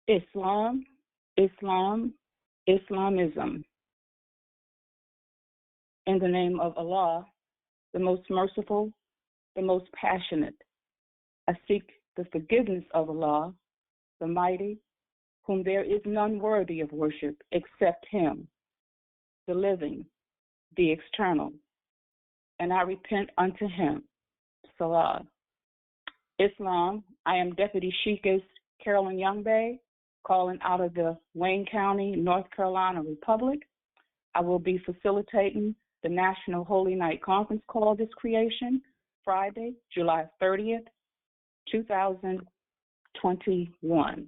Islam, Islam, Islamism. In the name of Allah, the most merciful, the most passionate, I seek the forgiveness of Allah, the mighty, whom there is none worthy of worship except Him, the living, the external, and I repent unto Him. Salah. Islam, I am Deputy Sheikess Carolyn Youngbay, calling out of the Wayne County, North Carolina Republic. I will be facilitating the National Holy Night Conference call this creation, Friday, July 30th, 2021.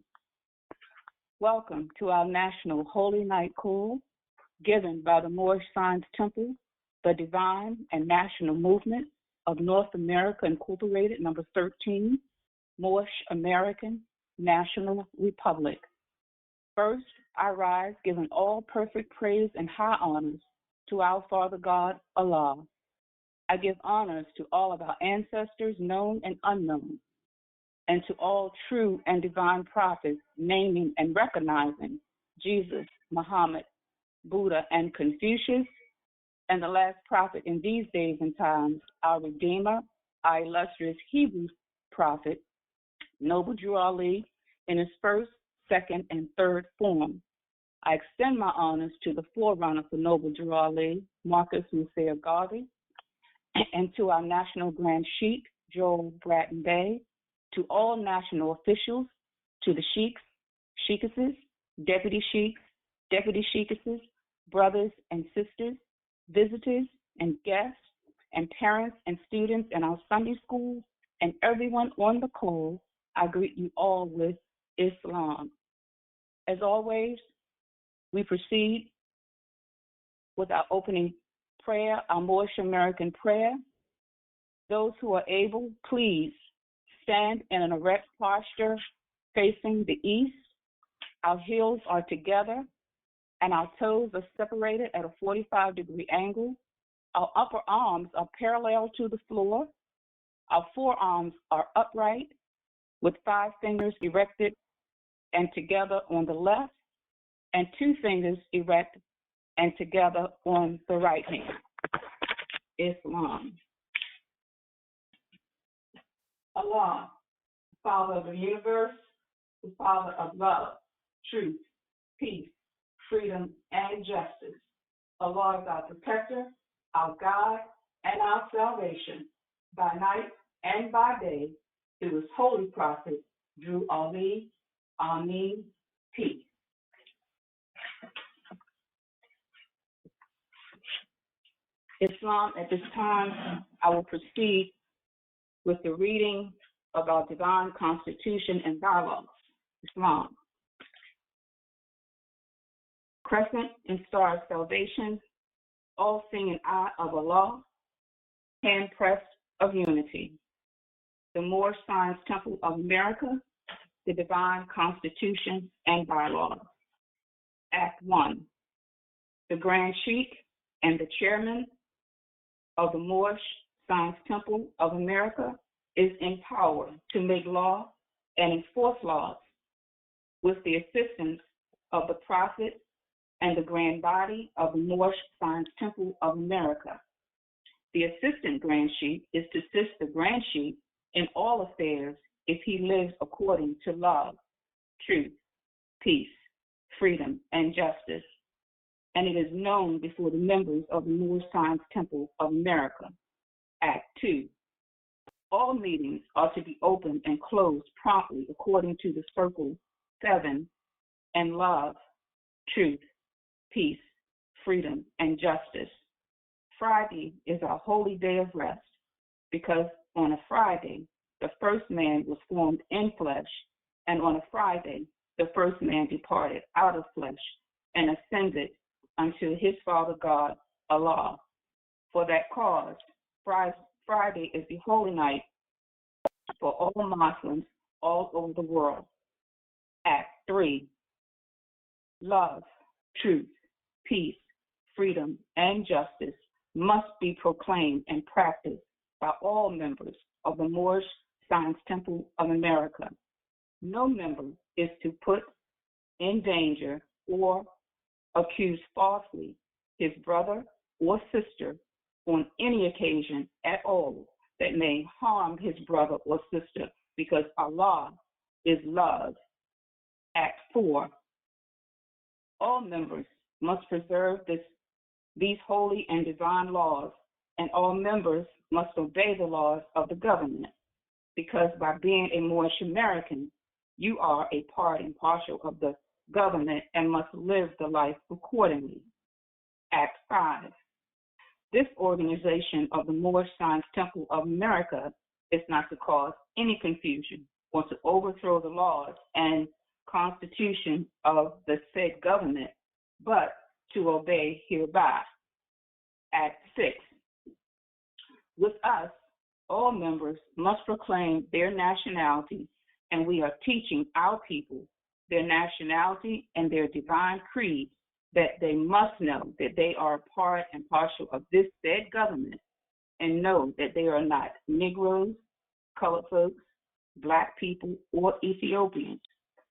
Welcome to our National Holy Night call, given by the Moorish Science Temple, the Divine and National Movement of North America Incorporated, number 13, Moorish American National Republic. First, I rise giving all perfect praise and high honors to our Father God, Allah. I give honors to all of our ancestors, known and unknown, and to all true and divine prophets, naming and recognizing Jesus, Muhammed, Buddha, and Confucius, and the last prophet in these days and times, our Redeemer, our illustrious Hebrew prophet, Noble Drew Ali, in his first, second, and third form. I extend my honors to the forerunner for Noble Drew Ali, Marcus Musea Garvey, and to our National Grand Sheikh, Joel Bratton Bay, to all national officials, to the sheikhs, sheikesses, deputy sheikesses, brothers and sisters, visitors and guests, and parents and students in our Sunday schools, and everyone on the call, I greet you all with Islam. As always, we proceed with our opening prayer, our Moorish American prayer. Those who are able, please stand in an erect posture facing the east. Our heels are together and our toes are separated at a 45-degree angle. Our upper arms are parallel to the floor. Our forearms are upright with 5 fingers erected and together on the left, and 2 fingers erect and together on the right hand. Islam. Allah, Father of the universe, the Father of love, truth, peace, freedom, and justice. Allah is our protector, our God, and our salvation, by night and by day, through his holy prophet, Drew Ali, Amin, peace. Islam, at this time, I will proceed with the reading of our divine constitution and bylaws. Islam. Crescent and star of salvation, all-seeing eye of Allah, hand-pressed of unity. The Moorish Science Temple of America, the divine constitution and bylaws. Act 1. The Grand Sheikh and the chairman of the Moorish Science Temple of America is empowered to make law and enforce laws with the assistance of the Prophet and the Grand Body of the Moorish Science Temple of America. The Assistant Grand Sheikh is to assist the Grand Sheikh in all affairs if he lives according to love, truth, peace, freedom, and justice, and it is known before the members of the Moorish Science Temple of America. Act 2. All meetings are to be opened and closed promptly according to the Circle 7 and love, truth, peace, freedom, and justice. Friday is our holy day of rest because on a Friday, the first man was formed in flesh, and on a Friday, the first man departed out of flesh and ascended unto his Father God, Allah. For that cause, Friday is the holy night for all Muslims all over the world. Act 3. Love, truth, peace, freedom, and justice must be proclaimed and practiced by all members of the Moorish Science Temple of America. No member is to put endanger, or accuse falsely his brother or sister on any occasion at all that may harm his brother or sister, because Allah is love. Act 4. All members must preserve these holy and divine laws, and all members must obey the laws of the government, because by being a Moorish American, you are a part and parcel of the government and must live the life accordingly. Act 5. This organization of the Moorish Science Temple of America is not to cause any confusion or to overthrow the laws and constitution of the said government, but to obey hereby. Act 6. With us, all members must proclaim their nationality, and we are teaching our people their nationality and their divine creed, that they must know that they are a part and parcel of this said government, and know that they are not Negroes, colored folks, Black people, or Ethiopians,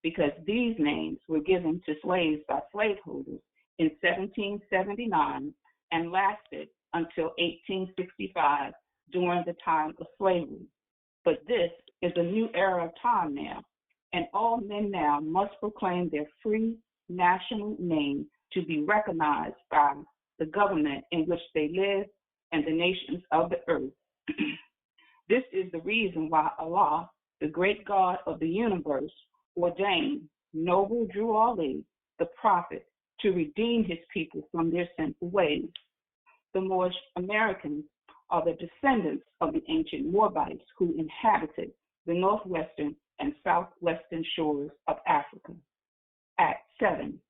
because these names were given to slaves by slaveholders in 1779 and lasted until 1865 during the time of slavery. But this is a new era of time now, and all men now must proclaim their free national name to be recognized by the government in which they live and the nations of the earth. This is the reason why Allah, the great God of the universe, ordained noble Drew Ali, the prophet, to redeem his people from their sinful ways. The Moorish Americans are the descendants of the ancient Moabites who inhabited the northwestern and southwestern shores of Africa. Act 7.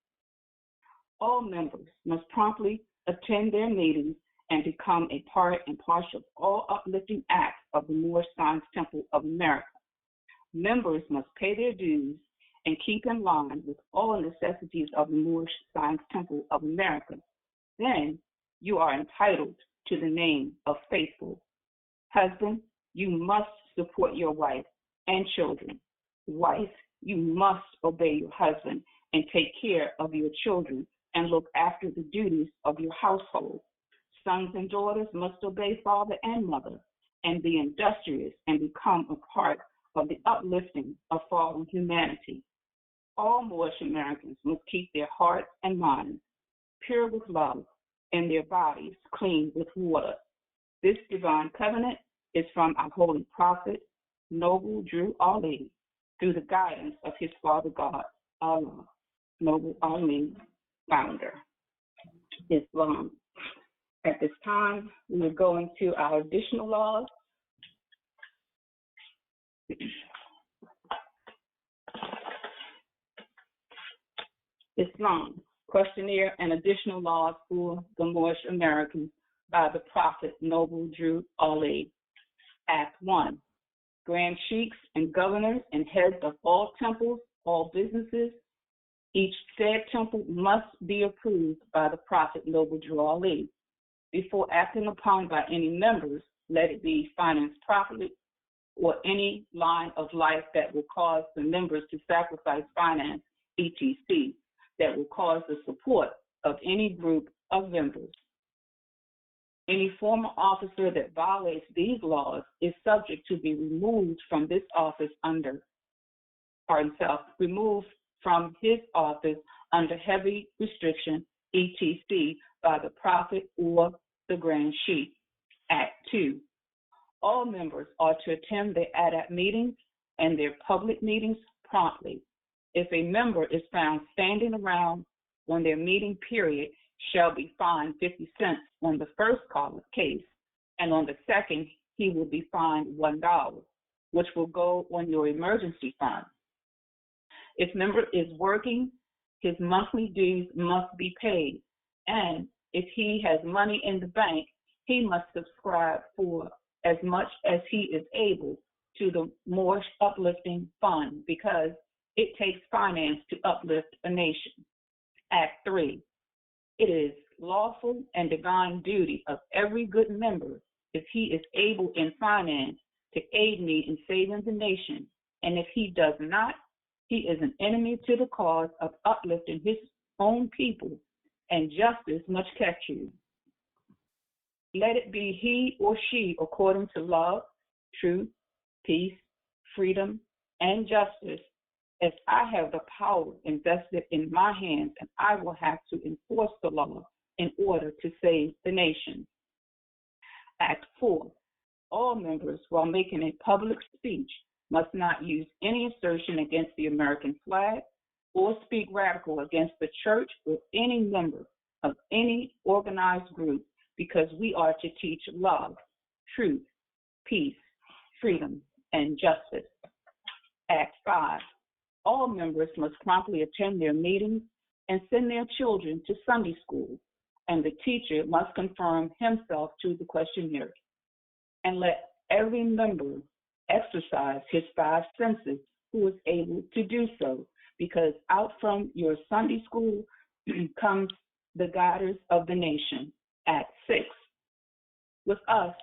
All members must promptly attend their meetings and become a part and parcel of all uplifting acts of the Moorish Science Temple of America. Members must pay their dues and keep in line with all necessities of the Moorish Science Temple of America. Then you are entitled to the name of faithful. Husband, you must support your wife and children. Wife, you must obey your husband and take care of your children and look after the duties of your household. Sons and daughters must obey father and mother and be industrious and become a part of the uplifting of fallen humanity. All Moorish Americans must keep their hearts and minds pure with love and their bodies clean with water. This divine covenant is from our holy prophet, Noble Drew Ali, through the guidance of his father God, Allah, Noble Ali, founder, Islam. At this time, we are going to our additional laws. Islam, questionnaire and additional laws for the Moorish Americans by the Prophet Noble Drew Ali. Act 1. Grand sheikhs and governors and heads of all temples, all businesses, each said temple must be approved by the Prophet Noble Drew Ali. Before acting upon by any members, let it be financed properly or any line of life that will cause the members to sacrifice finance, etc., that will cause the support of any group of members. Any former officer that violates these laws is subject to be removed from this office removed from his office under heavy restriction, etc., by the Prophet or the Grand Sheikh. Act 2. All members are to attend their ADAP meetings and their public meetings promptly. If a member is found standing around on their meeting period, shall be fined 50 cents on the first case, and on the second, he will be fined $1, which will go on your emergency fund. If member is working, his monthly dues must be paid, and if he has money in the bank, he must subscribe for as much as he is able to the Moorish Uplifting Fund, because it takes finance to uplift a nation. Act 3. It is lawful and divine duty of every good member, if he is able in finance, to aid me in saving the nation, and if he does not, He is an enemy to the cause of uplifting his own people, and justice must catch you. Let it be he or she according to love, truth, peace, freedom, and justice, as I have the power invested in my hands, and I will have to enforce the law in order to save the nation. Act 4. All members, while making a public speech, must not use any assertion against the American flag or speak radical against the church or any member of any organized group, because we are to teach love, truth, peace, freedom, and justice. Act 5. All members must promptly attend their meetings and send their children to Sunday school, and the teacher must confirm himself to the questionnaire. And let every member exercise his 5 senses who is able to do so, because out from your Sunday school comes the guiders of the nation. Act 6. With us,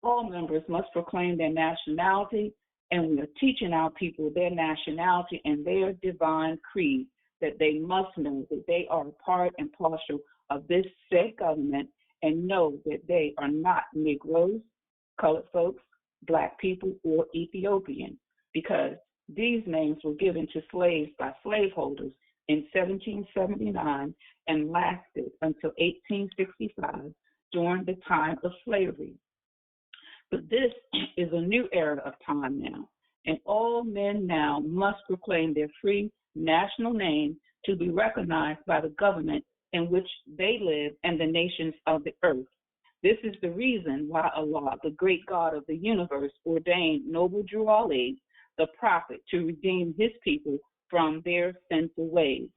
all members must proclaim their nationality, and we are teaching our people their nationality and their divine creed, that they must know that they are a part and parcel of this said government, and know that they are not Negroes, colored folks, Black people, or Ethiopian, because these names were given to slaves by slaveholders in 1779 and lasted until 1865 during the time of slavery. But this is a new era of time now, and all men now must proclaim their free national name to be recognized by the government in which they live and the nations of the earth. This is the reason why Allah, the great God of the universe, ordained noble Drew Ali, the prophet, to redeem his people from their sinful ways.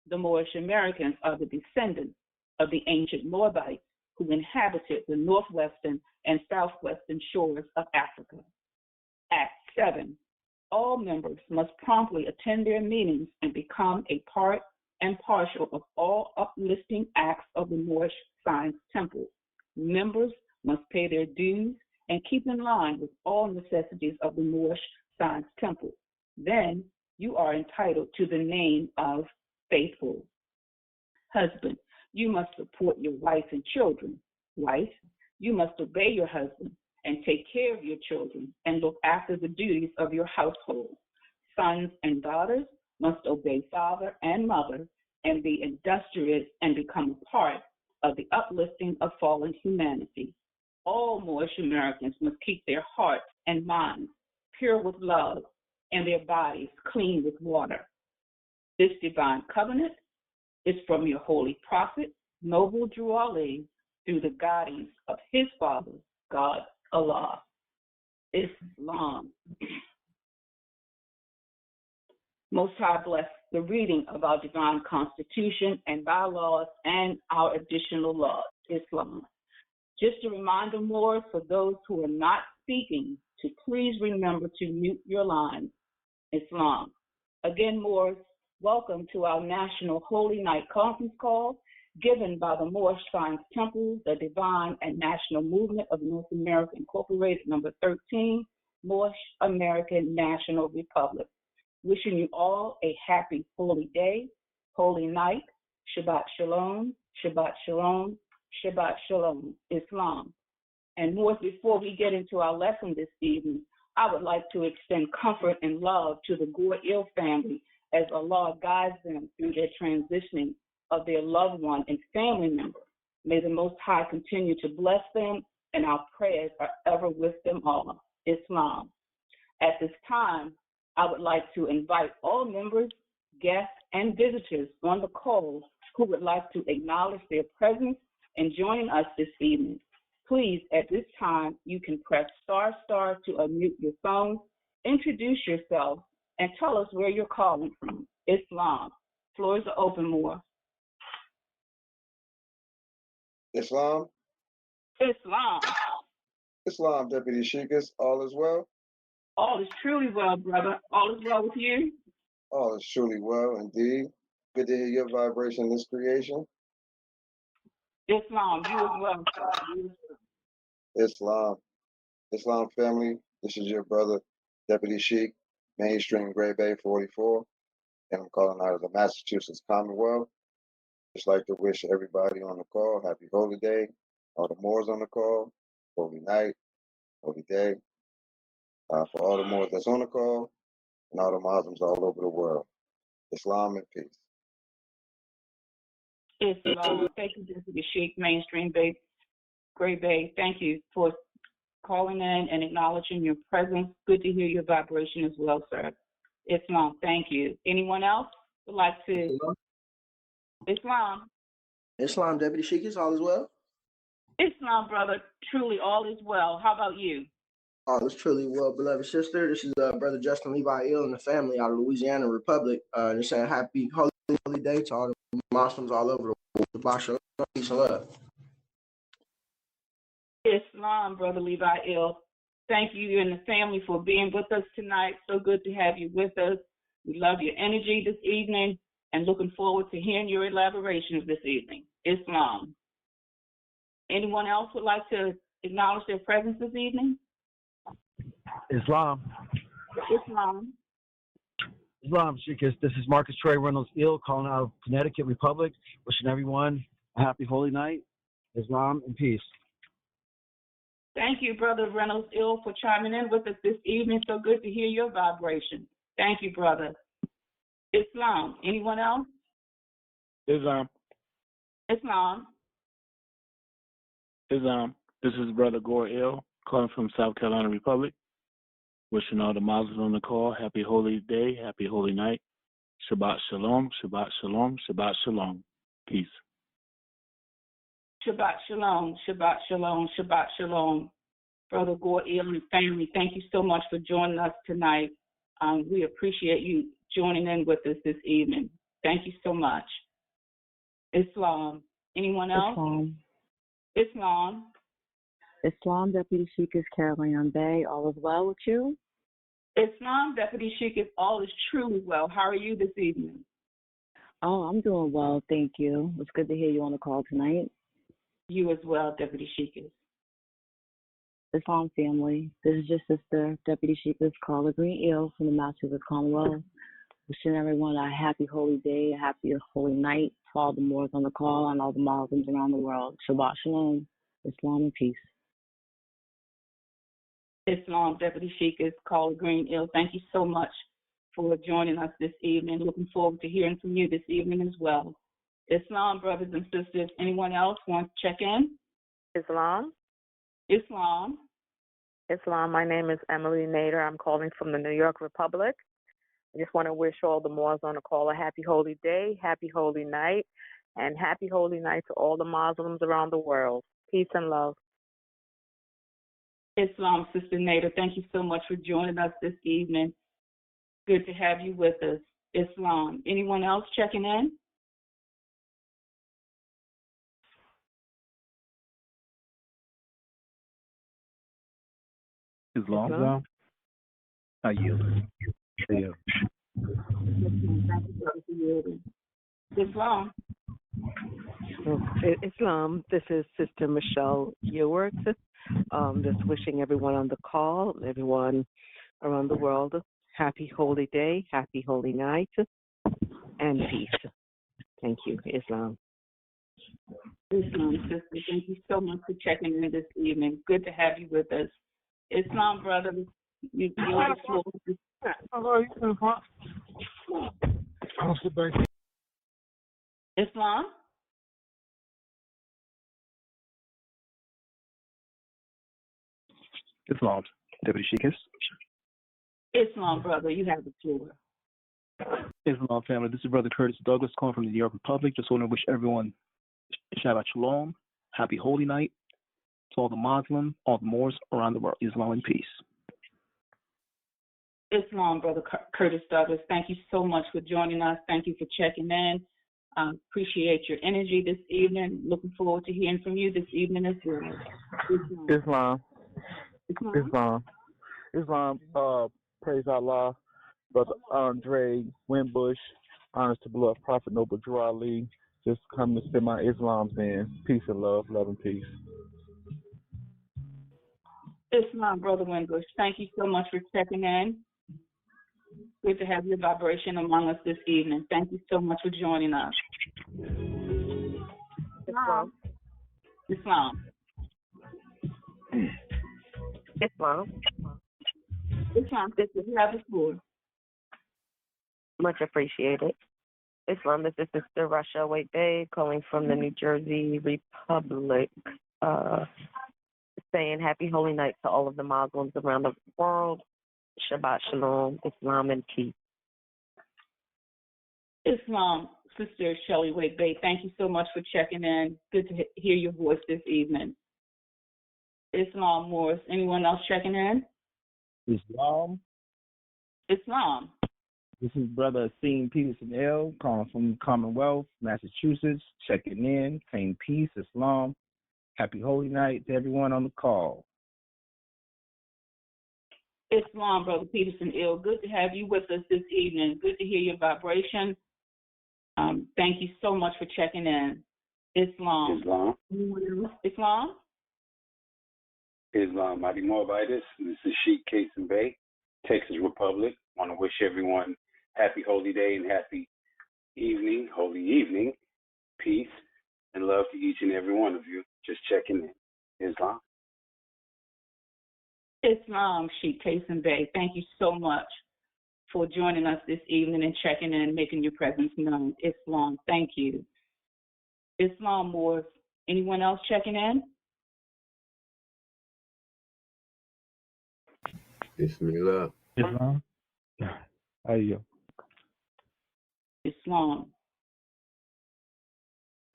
The Moorish Americans are the descendants of the ancient Moabites who inhabited the northwestern and southwestern shores of Africa. Act 7. All members must promptly attend their meetings and become a part and parcel of all uplifting acts of the Moorish Science Temple. Members must pay their dues and keep in line with all necessities of the Moorish Science Temple. Then you are entitled to the name of faithful. Husband, you must support your wife and children. Wife, you must obey your husband and take care of your children and look after the duties of your household. Sons and daughters must obey father and mother and be industrious and become a part of the uplifting of fallen humanity. All Moorish Americans must keep their hearts and minds pure with love and their bodies clean with water. This divine covenant is from your holy prophet, noble Drew Ali, through the guidance of his father, God Allah. Islam. Most High bless the reading of our divine constitution and bylaws and our additional laws, Islam. Just a reminder, Moors, for those who are not speaking, to please remember to mute your lines, Islam. Again, Moors, welcome to our National Holy Night Conference Call, given by the Moorish Science Temple, the Divine and National Movement of North America Incorporated, number 13, Moorish American National Republic. Wishing you all a happy holy day, holy night, Shabbat Shalom, Shabbat Shalom, Shabbat Shalom, Islam. And more, before we get into our lesson this evening, I would like to extend comfort and love to the Gore-Il family as Allah guides them through their transitioning of their loved one and family member. May the Most High continue to bless them, and our prayers are ever with them all. Islam. At this time, I would like to invite all members, guests, and visitors on the call who would like to acknowledge their presence and join us this evening. Please, at this time, you can press ** to unmute your phone, introduce yourself, and tell us where you're calling from. Islam. Floors are open, more. Islam. Islam. Islam, Deputy Sheikah, all is well? All is truly well, brother. All is well with you? All is truly well, indeed. Good to hear your vibration in this creation. Islam, you as well, sir. Islam. Islam family, this is your brother, Deputy Sheikh, Mainstream Gray Bay 44. and I'm calling out of the Massachusetts Commonwealth. Just like to wish everybody on the call happy holy day. All the Moors on the call, holy night, holy day. For all the Moors that's on the call and all the Muslims all over the world. Islam and peace. Islam. Thank you, Deputy Sheikh, Mainstream Bay, Gray Bay. Thank you for calling in and acknowledging your presence. Good to hear your vibration as well, sir. Islam, thank you. Anyone else would like to? Islam. Islam, Deputy Sheikh, is all as well? Islam, brother, truly all is well. How about you? All is truly well, beloved sister. This is Brother Justin Levi Ill and the family out of Louisiana Republic. Just saying happy holy day to all the Muslims all over the world. Shabbat shalom, peace and love. Islam, Brother Levi Ill. Thank you and the family for being with us tonight. So good to have you with us. We love your energy this evening and looking forward to hearing your elaborations this evening. Islam. Anyone else would like to acknowledge their presence this evening? Islam. Islam. Islam, Sheikh. This is Marcus Trey Reynolds Ill calling out of Connecticut Republic, wishing everyone a happy holy night. Islam and peace. Thank you, Brother Reynolds Ill, for chiming in with us this evening. So good to hear your vibration. Thank you, brother. Islam. Anyone else? Islam. Islam. Islam. This is Brother Gore Ill, calling from South Carolina Republic. Wishing all the Muslims on the call happy holy day, happy holy night. Shabbat shalom, Shabbat shalom, Shabbat shalom. Peace. Shabbat shalom, Shabbat shalom, Shabbat shalom. Brother Gore Ill and family, thank you so much for joining us tonight. We appreciate you joining in with us this evening. Thank you so much. Islam. Anyone else? Islam. Islam. Islam, Deputy Sheikh is Caroline Bay. All is well with you? Islam, Deputy Sheikh is all is truly well. How are you this evening? Oh, I'm doing well, thank you. It's good to hear you on the call tonight. You as well, Deputy Sheikh is. Islam family, this is your sister, Deputy Sheikh is Carla Green Eel from the Massachusetts Commonwealth. Wishing everyone a happy holy day, a happy holy night for all the Moors on the call and all the Muslims around the world. Shabbat shalom, Islam and peace. Islam, Deputy Sheikh is Carla Green Ill. Thank you so much for joining us this evening. Looking forward to hearing from you this evening as well. Islam, brothers and sisters, anyone else want to check in? Islam. Islam. Islam, my name is Emily Nader. I'm calling from the New York Republic. I just want to wish all the Moors on the call a happy holy day, happy holy night, and happy holy night to all the Muslims around the world. Peace and love. Islam, Sister Nader, thank you so much for joining us this evening. Good to have you with us. Islam. Anyone else checking in? Islam. I yield. Yeah. Islam. Islam, this is Sister Michelle Ewart. Just wishing everyone on the call, everyone around the world, happy holy day, happy holy night, and peace. Thank you, Islam. Islam, sister, thank you so much for checking in this evening. Good to have you with us. Islam, brother, you're on the floor. Islam? Islam, Deputy Sheikh. Islam, brother, you have the floor. Islam family, this is Brother Curtis Douglas calling from the New York Republic. Just want to wish everyone Shabbat Shalom, happy holy night to all the Muslims, all the Moors around the world. Islam and peace. Islam, Brother Curtis Douglas, thank you so much for joining us. Thank you for checking in. Appreciate your energy this evening. Looking forward to hearing from you this evening as well. Islam. Praise Allah. Brother Andre Winbush, honors to beloved Prophet Noble Drew Ali. Just come to spend my Islam's in. Peace and love and peace. Islam, Brother Winbush, thank you so much for checking in. Good to have your vibration among us this evening. Thank you so much for joining us. Islam. Islam. Islam. Islam, sister, you have the floor. Much appreciated. Islam, this is Sister Rasha Wade Bay calling from the New Jersey Republic, saying happy holy night to all of the Muslims around the world. Shabbat Shalom, Islam, and peace. Islam, Sister Shelley Wade Bay, thank you so much for checking in. Good to hear your voice this evening. Islam Morris, anyone else checking in? Islam. Islam. This is Brother Asim Peterson L. calling from Commonwealth, Massachusetts, checking in, saying peace, Islam. Happy holy night to everyone on the call. Islam, Brother Peterson Ill. Good to have you with us this evening. Good to hear your vibration. Thank you so much for checking in. Islam. Islam. Islam? Islam. Mighty Moabites. This is Sheikh Kason Bay, Texas Republic. Want to wish everyone happy holy day and happy evening, holy evening, peace, and love to each and every one of you. Just checking in. Islam. Islam, Sheikh Kason Bay. Thank you so much for joining us this evening and checking in, making your presence known. Islam, thank you. Islam Morris. Anyone else checking in? Bismillah. Islam. Ayo. Islam.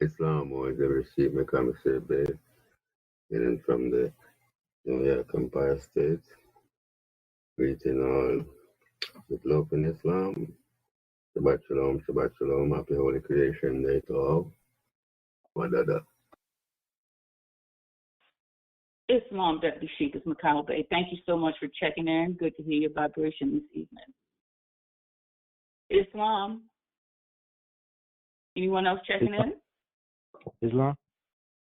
Islam was the receipt my commissary bay. And from the New York Empire State. Greeting all with love in Islam. Shabbat Shalom, Shabbat Shalom. Happy Holy Creation Day to all. Wadada. Islam, Deputy Sheikh is Mikhail Bay. Thank you so much for checking in. Good to hear your vibration this evening. Islam. Anyone else checking in? Islam.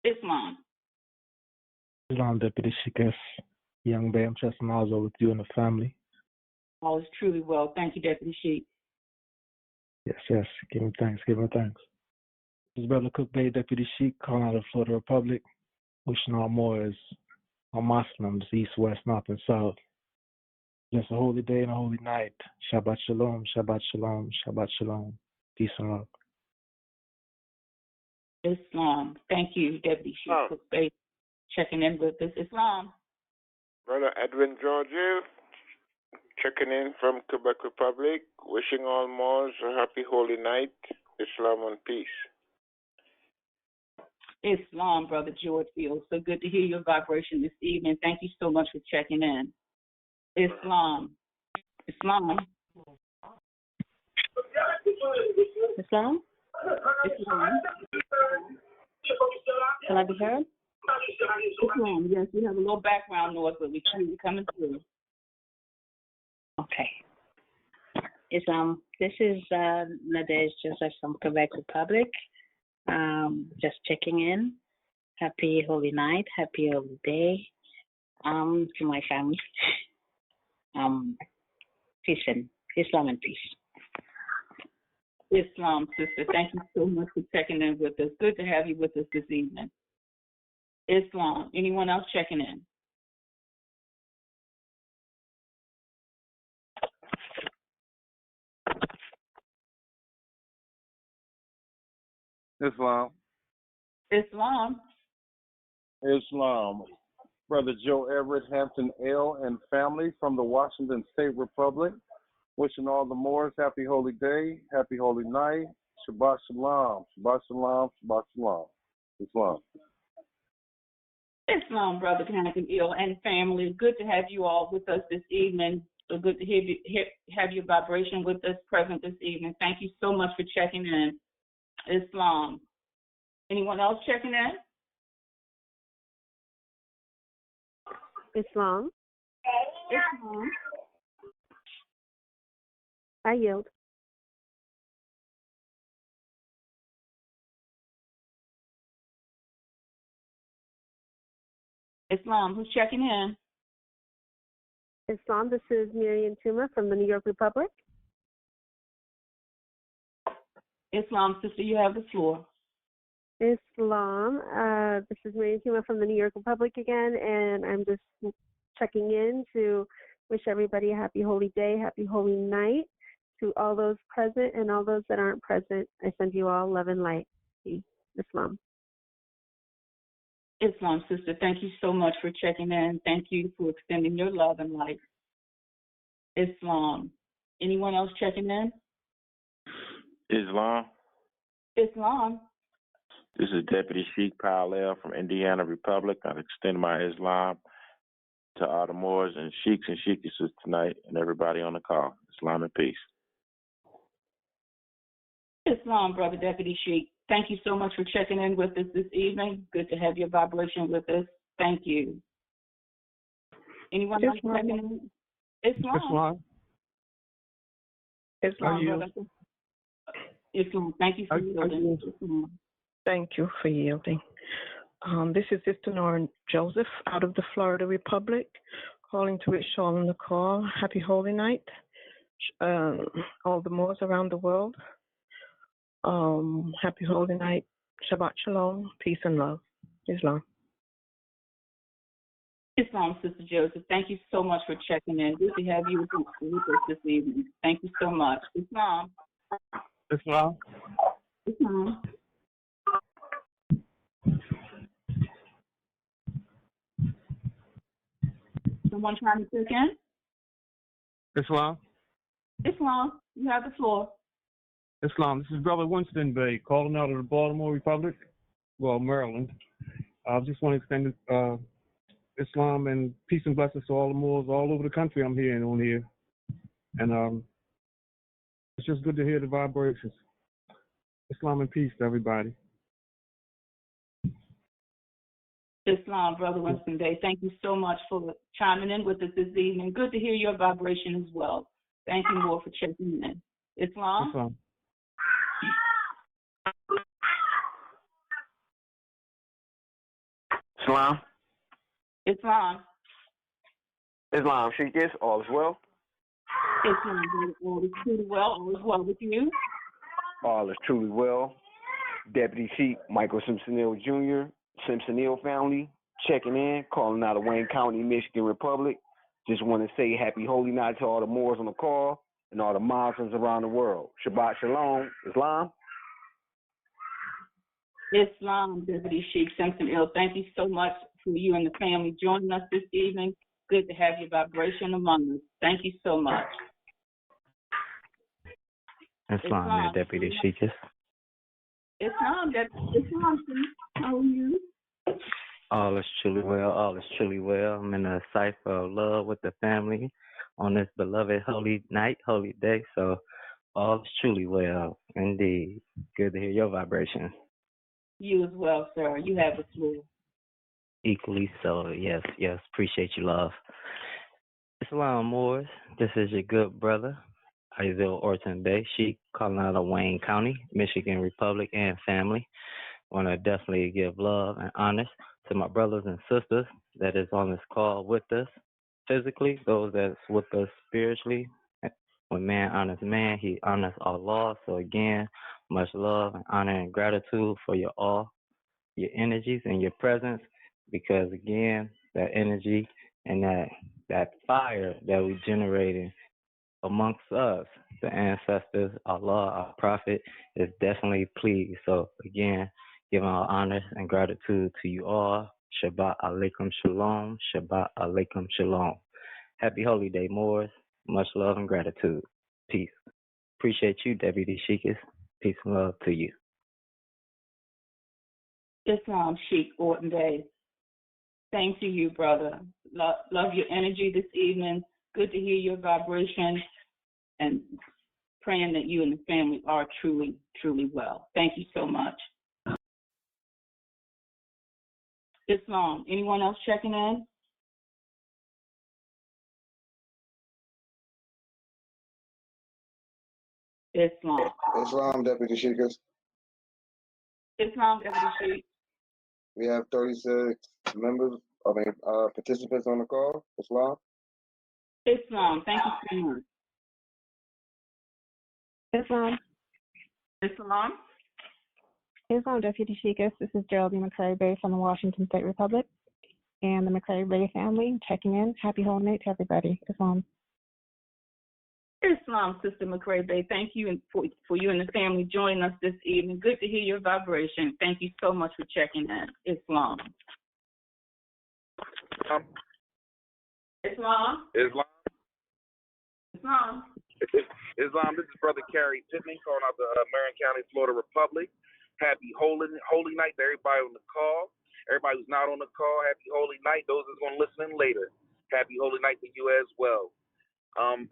Islam. Islam, Deputy Sheikh S. Young Bay, I'm trusting all over with you and the family. All is truly well. Thank you, Deputy Sheikh. Yes. Give him thanks. This is Brother Cook Bay, Deputy Sheikh, calling out of Florida Republic, wishing all Moors, all Muslims, east, west, north, and south. Just a holy day and a holy night. Shabbat Shalom, Shabbat Shalom, Shabbat Shalom. Peace and love. Islam. Thank you, Deputy Sheikh Cook Bay, checking in with us. Islam. Brother Edwin Georges, checking in from Quebec Republic, wishing all Moors a happy holy night, Islam and peace. Islam, Brother George Fields. So good to hear your vibration this evening. Thank you so much for checking in. Islam. Islam. Islam? Islam. Can I be heard? Islam, yes, we have a little background noise, but we can be coming through. Okay. Islam, this is Nadej Joseph from Quebec Republic. Just checking in. Happy holy night, happy holy day to my family. Peace and Islam and peace. Islam, sister, thank you so much for checking in with us. Good to have you with us this evening. Islam, anyone else checking in? Islam. Islam. Islam. Brother Joe Everett, Hampton L. and family from the Washington State Republic, wishing all the Moors happy holy day, happy holy night, Shabbat Shalom, Shabbat Shalom, Shabbat Shalom. Islam. Islam, Brother Hampton L. and family. Good to have you all with us this evening. So good to have your vibration with us present this evening. Thank you so much for checking in. Islam. Anyone else checking in? Islam. Islam. I yield. Islam, who's checking in? Islam, this is Miriam Tuma from the New York Republic. Islam, sister, you have the floor. Islam. This is Mary Huma from the New York Republic again, and I'm just checking in to wish everybody a happy holy day, happy holy night. To all those present and all those that aren't present, I send you all love and light. Peace. Islam. Islam, sister, thank you so much for checking in. Thank you for extending your love and light. Islam. Anyone else checking in? Islam. Islam. This is Deputy Sheikh Powell from Indiana Republic. I extend my Islam to all the Moors and Sheiks and Sheikesses tonight and everybody on the call. Islam and peace. Islam, Brother Deputy Sheikh. Thank you so much for checking in with us this evening. Good to have your vibration with us. Thank you. Anyone else checking in? Islam. Islam, brother. Islam, thank you for yielding. Thank you for yielding. This is Sister Nora Joseph out of the Florida Republic, calling to wish all on the call happy holy night. All the Moors around the world. Happy holy night. Shabbat shalom. Peace and love. Islam. Islam, Sister Joseph. Thank you so much for checking in. Good to have you with us this evening. Thank you so much. Islam. Islam. Islam. Someone trying to check in? Islam. Islam, you have the floor. Islam. This is Brother Winston Bay calling out of the Baltimore Republic, well, Maryland. I just want to extend Islam and peace and blessings to all the Moors all over the country I'm hearing on here. And it's just good to hear the vibrations. Islam and peace to everybody. Islam, Brother Winston Day. Thank you so much for chiming in with us this evening. Good to hear your vibration as well. Thank you more for checking in. Islam? Islam. Islam. Islam. Islam. Sheikis, all is well. Islam, all is truly well. All is well with you. All is truly well. Deputy Sheik Michael Simpson-Hill Jr., Simpson-Hill family, checking in, calling out of Wayne County, Michigan Republic. Just want to say happy holy night to all the Moors on the call and all the Muslims around the world. Shabbat shalom. Islam. Islam, Deputy Sheikh Simpson-Hill. Thank you so much for you and the family joining us this evening. Good to have your vibration among us. Thank you so much. Islam, Deputy Sheikis. Islam, how are you? All is truly well. All is truly well. I'm in a cipher of love with the family on this beloved holy night, holy day. So all is truly well. Indeed. Good to hear your vibration. You as well, sir. You have the floor. Equally so. Yes. Appreciate you, love. Islam Moors. This is your good brother, Isaiah Orton Bay, Sheik, calling out of Wayne County, Michigan Republic, and family. Want to definitely give love and honor to my brothers and sisters that is on this call with us physically, those that's with us spiritually. When man honors man, he honors Allah. So again, much love and honor and gratitude for your energies and your presence, because again, that energy and that fire that we generating amongst us, the ancestors, Allah, our prophet, is definitely pleased. So again, giving our honor and gratitude to you all. Shabbat alaikum shalom. Shabbat alaikum shalom. Happy holy day, Moors. Much love and gratitude. Peace. Appreciate you, Deputy Sheikis. Peace and love to you. Islam, Sheik Orton Day. Same to you, brother. Love your energy this evening. Good to hear your vibration, and praying that you and the family are truly, truly well. Thank you so much. Islam, anyone else checking in? Islam. Islam, Deputy Sheikers. Islam, Deputy Sheik. We have 36 participants on the call. Islam. Islam, thank you so much. Islam. Islam. Islam Deputy Sheikah. This is Geraldine McCurry Bay from the Washington State Republic and the McCurry Bay family checking in. Happy holy night to everybody. Islam. Islam, Sister McCray Bay. Thank you for you and the family joining us this evening. Good to hear your vibration. Thank you so much for checking in. Islam. Islam. Islam. Islam. Islam. This is Brother Carrie Pittman calling out the Marion County, Florida Republic. Happy holy night to everybody on the call. Everybody who's not on the call, happy holy night. Those that's going to listen in later, happy holy night to you as well.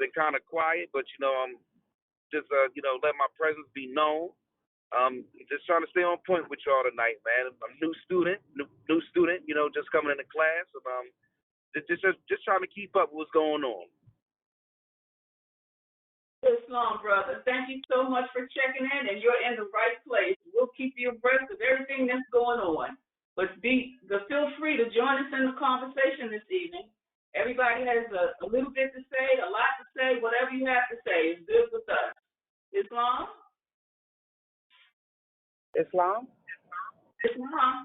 Been kind of quiet, but just let my presence be known. Just trying to stay on point with y'all tonight, man. I'm a new student, just coming into class, and just trying to keep up with what's going on. Islam, brother. Thank you so much for checking in, and you're in the right place. We'll keep you abreast of everything that's going on. But feel free to join us in the conversation this evening. Everybody has a little bit to say, a lot to say. Whatever you have to say is good with us. Islam? Islam? Islam?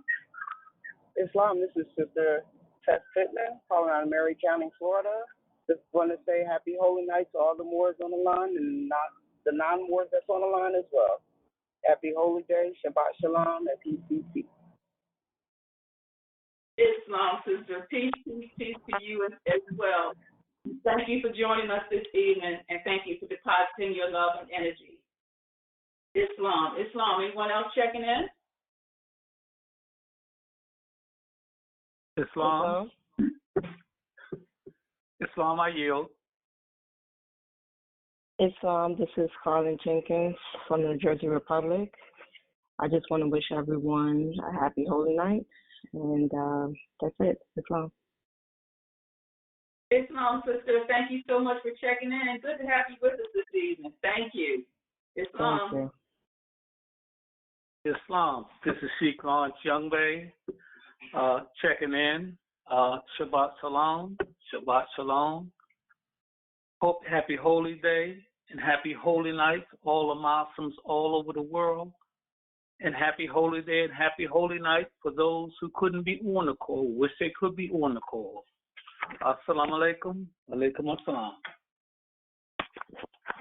Islam, this is Sister Tess Pittman calling out of Mary County, Florida. Just want to say happy holy night to all the Moors on the line and the non-Moors that's on the line as well. Happy holy day, Shabbat Shalom, and peace, peace, peace. Islam, sister. Peace, peace, peace to you as well. Thank you for joining us this evening, and thank you for depositing your love and energy. Islam. Anyone else checking in? Islam. Islam, I yield. Islam, this is Carlin Jenkins from the New Jersey Republic. I just want to wish everyone a happy holy night, and that's it. Islam. Islam, sister, thank you so much for checking in, and good to have you with us this evening. Thank you. Islam. Thank you. Islam, this is Sheikh Lawrence Youngbay, checking in. Shabbat Shalom. Shabbat Shalom. Hope happy holy day and happy holy night to all the Moslems all over the world. And happy holy day and happy holy night for those who couldn't be on the call, wish they could be on the call. Assalamu alaikum. Alaikum assalam.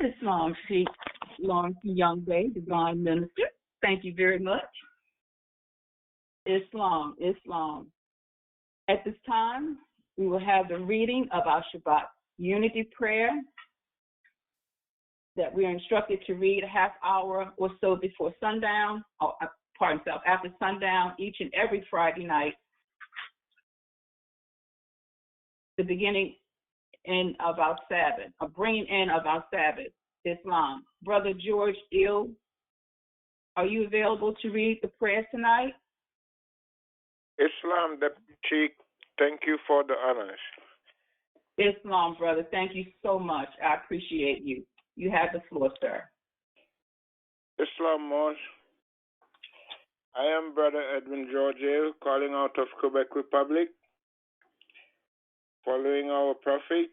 Islam, Sheikh Lawrence Youngbay, Divine Minister. Thank you very much. Islam. At this time, we will have the reading of our Shabbat Unity Prayer that we are instructed to read a half hour or so before sundown, after sundown each and every Friday night, the beginning in of our Sabbath, a bringing in of our Sabbath, Islam. Brother George Ill, are you available to read the prayer tonight? Islam, Deputy Sheikh, thank you for the honors. Islam, brother, thank you so much. I appreciate you. You have the floor, sir. Islam, Mosque. I am Brother Edwin George Hill, calling out of Quebec Republic, following our Prophet,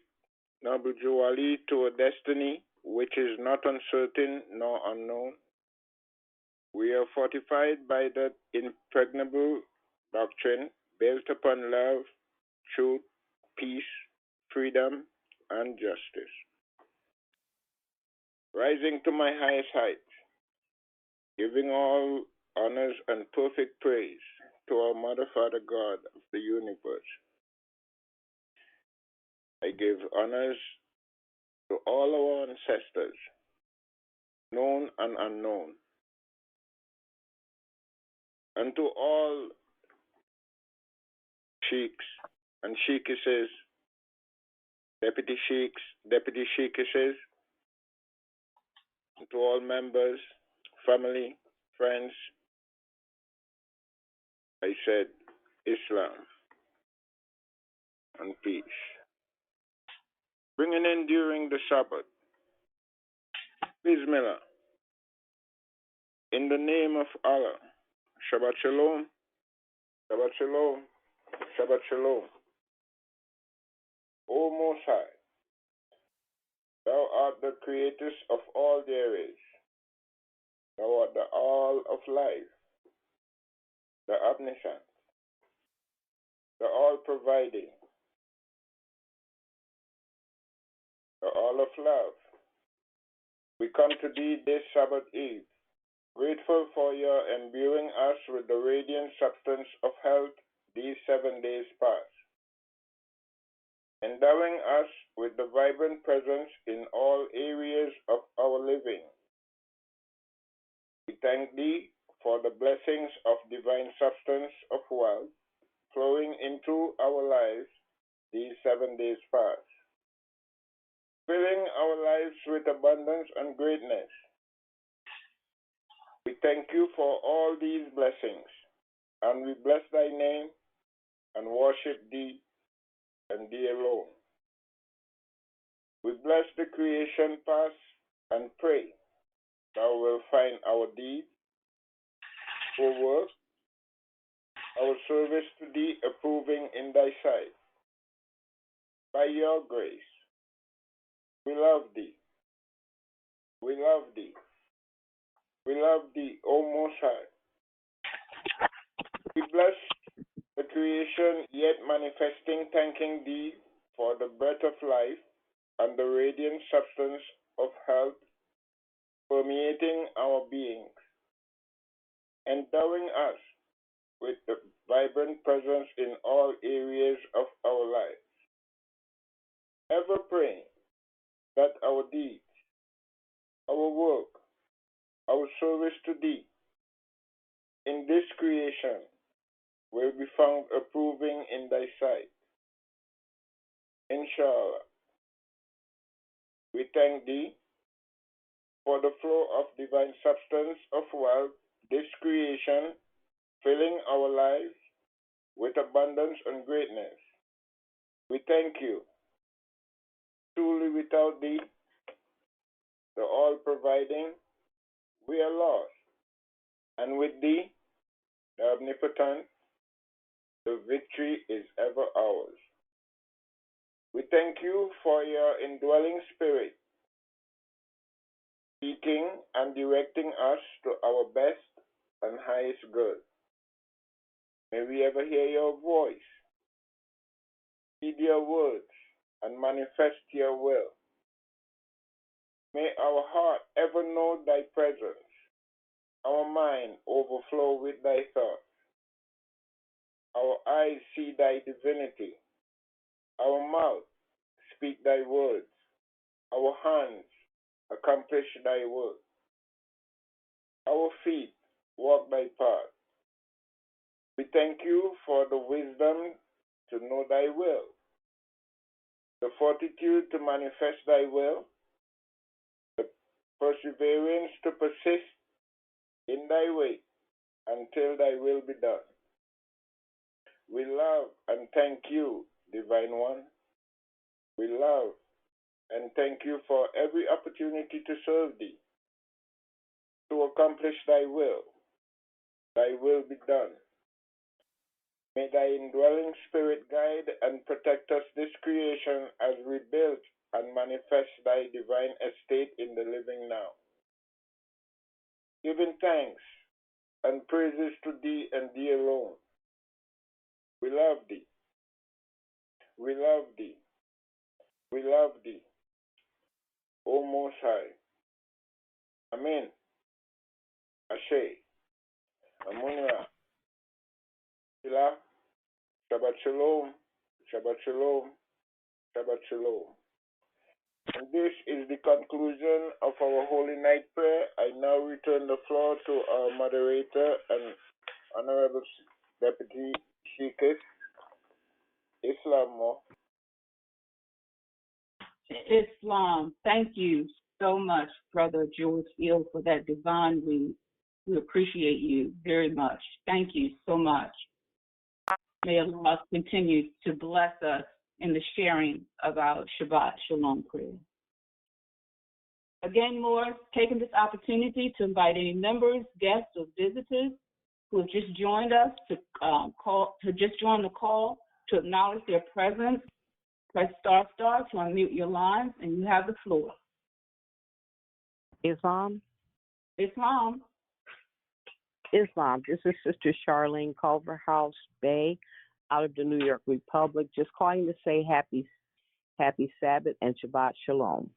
Noble Jew Ali, to a destiny which is not uncertain nor unknown. We are fortified by that impregnable doctrine built upon love, truth, peace, freedom, and justice. Rising to my highest heights, giving all honors and perfect praise to our Mother, Father, God of the universe. I give honors to all our ancestors, known and unknown, and to all sheikhs and sheikesses, deputy sheikhs, deputy sheikesses, and to all members, family, friends. I said Islam and peace. Bringing in during the Sabbath. Bismillah. In the name of Allah. Shabbat Shalom. Shabbat Shalom. Shabbat Shalom. O Most High, Thou art the creator of all there is, Thou art the all of life, the omniscient, the all-providing, the all of love. We come to thee this Sabbath Eve, grateful for your imbuing us with the radiant substance of health these 7 days past, endowing us with the vibrant presence in all areas of our living. We thank thee for the blessings of divine substance of wealth flowing into our lives these 7 days past, filling our lives with abundance and greatness. We thank you for all these blessings, and we bless thy name and worship thee and thee alone. We bless the creation past and pray thou wilt find our deeds, our work, our service to thee approving in thy sight. By your grace, we love thee. We love thee. We love thee, O Most High. We bless the creation yet manifesting, thanking thee for the breath of life and the radiant substance of health permeating our beings, endowing us with the vibrant presence in all areas of our lives. Ever praying that our deeds, our work, our service to thee in this creation will be found approving in thy sight. Inshallah. We thank thee for the flow of divine substance of wealth, this creation, filling our lives with abundance and greatness. We thank you. Truly without thee, the all-providing, we are lost. And with thee, the omnipotent, the victory is ever ours. We thank you for your indwelling spirit, speaking and directing us to our best and highest good. May we ever hear your voice, heed your words, and manifest your will. May our heart ever know thy presence, our mind overflow with thy thoughts, our eyes see thy divinity, our mouth speak thy words, our hands accomplish thy work, our feet walk thy path. We thank you for the wisdom to know thy will, the fortitude to manifest thy will, the perseverance to persist in thy way until thy will be done. We love and thank you, Divine One. We love and thank you for every opportunity to serve thee, to accomplish thy will. Thy will be done. May thy indwelling spirit guide and protect us this creation as we build and manifest thy divine estate in the living now. Giving thanks and praises to thee and thee alone. We love thee. We love thee. We love thee, O Most High. Amen. Ashe. Amunra. Sila. Shabbat Shalom. Shabbat Shalom. Shabbat Shalom. And this is the conclusion of our Holy Night prayer. I now return the floor to our moderator and Honorable Deputy Sheikh Islam. Islam. Thank you so much, Brother George Hill, for that divine read. We appreciate you very much. Thank you so much. May Allah continue to bless us in the sharing of our Shabbat Shalom prayer. Again, Moore, taking this opportunity to invite any members, guests, or visitors who have just joined us to join the call to acknowledge their presence. Press ** to unmute your lines, and you have the floor. Islam. Islam. Islam. This is Sister Charlene Culverhouse Bay out of the New York Republic. Just calling to say happy Sabbath and Shabbat Shalom.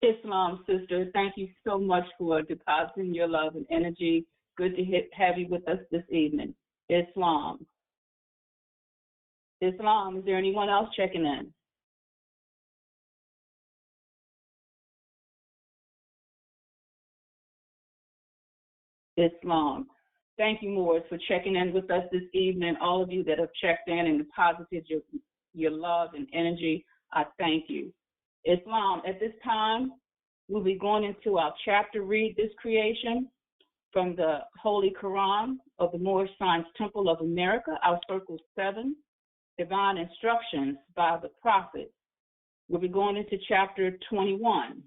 Islam, sister, thank you so much for depositing your love and energy. Good to have you with us this evening. Islam. Islam, is there anyone else checking in? Islam. Thank you, Morris, for checking in with us this evening. All of you that have checked in and deposited your love and energy, I thank you. Islam, at this time, we'll be going into our chapter read this creation from the Holy Koran of the Moorish Science Temple of America, our Circle 7, Divine Instructions by the Prophet. We'll be going into chapter 21.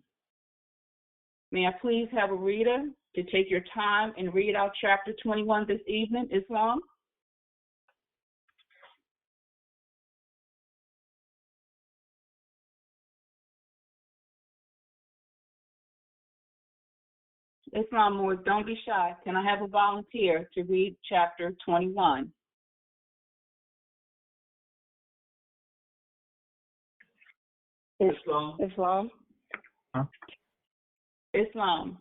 May I please have a reader to take your time and read out chapter 21 this evening, Islam? Islam, Moors, don't be shy. Can I have a volunteer to read chapter 21? Islam. Huh? Islam.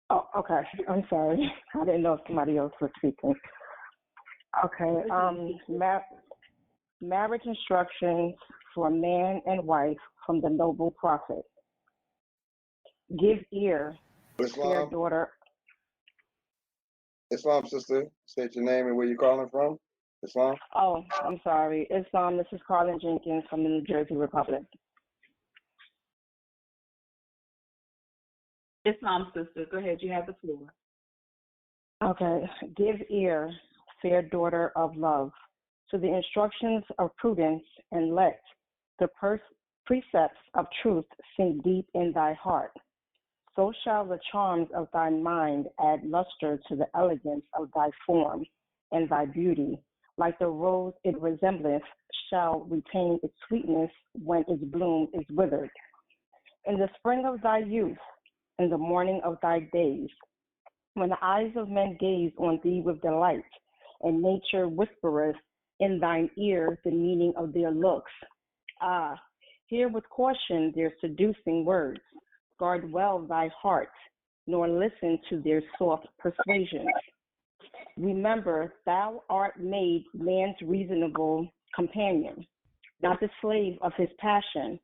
Oh, okay. I'm sorry. I didn't know if somebody else was speaking. Okay. Marriage instructions for man and wife from the noble prophet. Give ear, fair daughter. Islam, sister. State your name and where you're calling from. Islam. Oh, I'm sorry. Islam. This is Carlin Jenkins from the New Jersey Republic. Islam, sister. Go ahead. You have the floor. Okay. Give ear, fair daughter of love, to the instructions of prudence, and let the precepts of truth sink deep in thy heart. So shall the charms of thy mind add luster to the elegance of thy form, and thy beauty, like the rose it resembleth, shall retain its sweetness when its bloom is withered. In the spring of thy youth, in the morning of thy days, when the eyes of men gaze on thee with delight, and nature whispereth in thine ear the meaning of their looks. Ah, hear with caution their seducing words. Guard well thy heart, nor listen to their soft persuasions. Remember, thou art made man's reasonable companion, not the slave of his passion.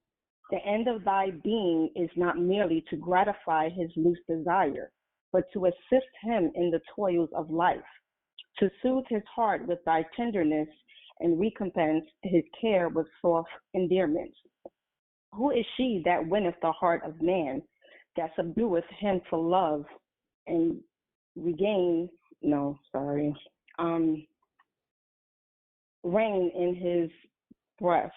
The end of thy being is not merely to gratify his loose desire, but to assist him in the toils of life, to soothe his heart with thy tenderness, and recompense his care with soft endearments. Who is she that winneth the heart of man, that subdueth him to love and reign in his breast?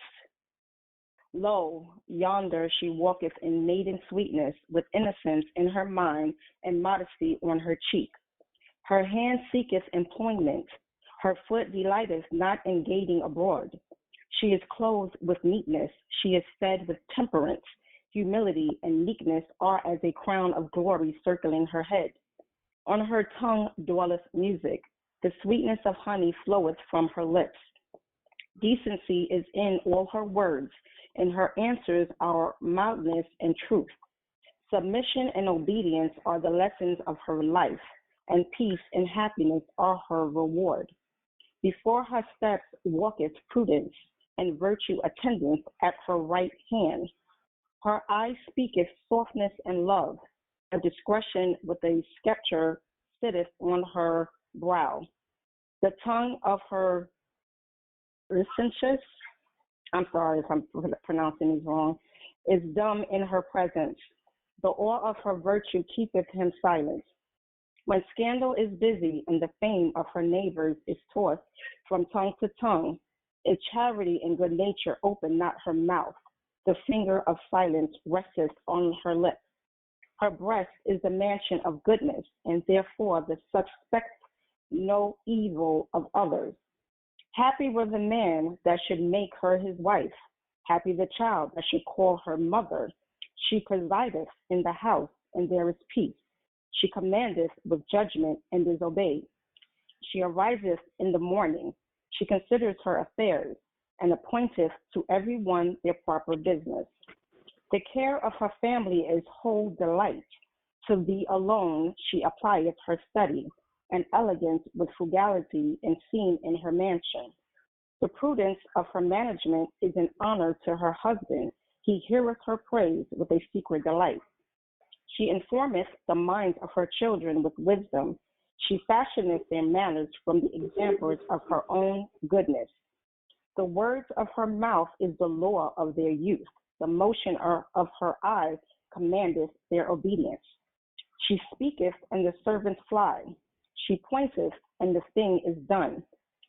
Lo, yonder she walketh in maiden sweetness, with innocence in her mind and modesty on her cheek. Her hand seeketh employment, her foot delighteth not in gating abroad. She is clothed with neatness, she is fed with temperance. Humility and meekness are as a crown of glory circling her head. On her tongue dwelleth music, the sweetness of honey floweth from her lips. Decency is in all her words, and her answers are mildness and truth. Submission and obedience are the lessons of her life, and peace and happiness are her reward. Before her steps walketh prudence, and virtue attendeth at her right hand. Her eye speaketh softness and love. Her discretion with a scepter sitteth on her brow. The tongue of her licentious, I'm sorry if I'm pronouncing these wrong, is dumb in her presence. The awe of her virtue keepeth him silent. When scandal is busy and the fame of her neighbors is tossed from tongue to tongue, if charity and good nature open not her mouth, the finger of silence resteth on her lips. Her breast is the mansion of goodness, and therefore the suspect no evil of others. Happy were the man that should make her his wife. Happy the child that should call her mother. She presideth in the house, and there is peace. She commandeth with judgment, and is obeyed. She ariseth in the morning. She considers her affairs, and appointeth to every one their proper business. The care of her family is whole delight. To thee alone she applieth her study, and elegance with frugality is seen in her mansion. The prudence of her management is an honor to her husband. He heareth her praise with a secret delight. She informeth the minds of her children with wisdom. She fashioneth their manners from the examples of her own goodness. The words of her mouth is the law of their youth. The motion of her eyes commandeth their obedience. She speaketh, and the servants fly. She pointeth, and the thing is done.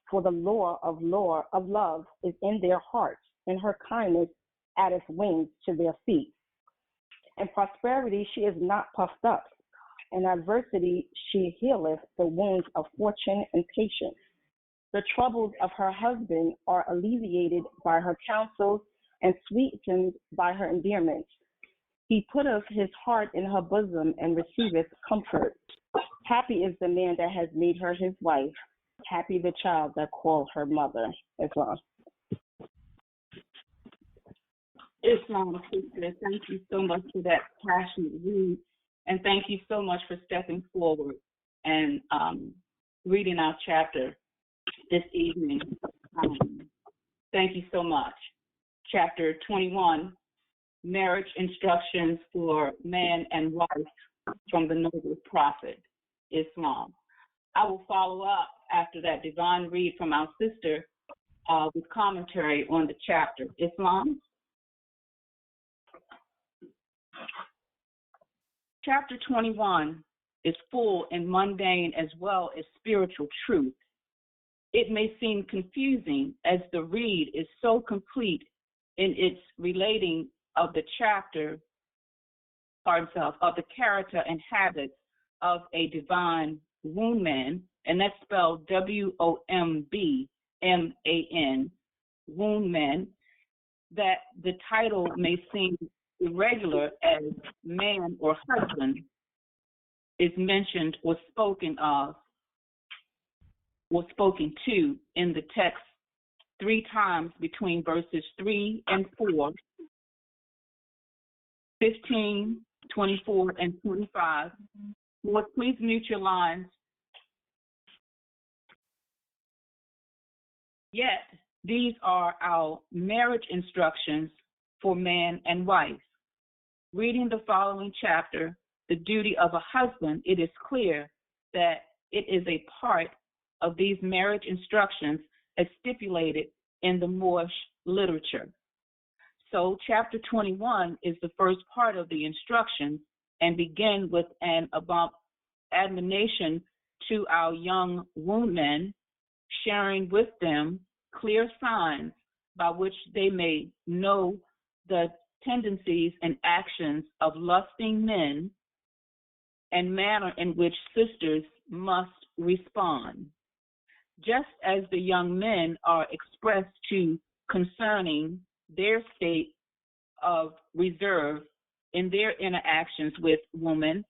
For the law of love is in their hearts, and her kindness addeth wings to their feet. In prosperity she is not puffed up. In adversity she healeth the wounds of fortune and patience. The troubles of her husband are alleviated by her counsels, and sweetened by her endearments. He putteth his heart in her bosom, and receiveth comfort. Happy is the man that has made her his wife. Happy the child that called her mother. Islam. Islam, sister, thank you so much for that passionate read, and thank you so much for stepping forward and reading our chapter this evening. Thank you so much. Chapter 21, Marriage Instructions for Man and Wife from the Noble Prophet, Islam. I will follow up after that divine read from our sister with commentary on the chapter. Islam. Chapter 21 is full and mundane as well as spiritual truth. It may seem confusing as the read is so complete in its relating of the chapter, of the character and habits of a divine woundman, and that's spelled W-O-M-B-M-A-N, woundman, that the title may seem irregular as man or husband is mentioned or spoken to in the text 3 times between verses 3 and 4, 15, 24, and 25. Lord, please mute your lines. Yet, these are our marriage instructions for man and wife. Reading the following chapter, The Duty of a Husband, it is clear that it is a part of these marriage instructions as stipulated in the Moorish literature. So chapter 21 is the first part of the instructions and begin with an admonition to our young women, sharing with them clear signs by which they may know the tendencies and actions of lusting men and manner in which sisters must respond. Just as the young men are expressed to concerning their state of reserve in their interactions with women,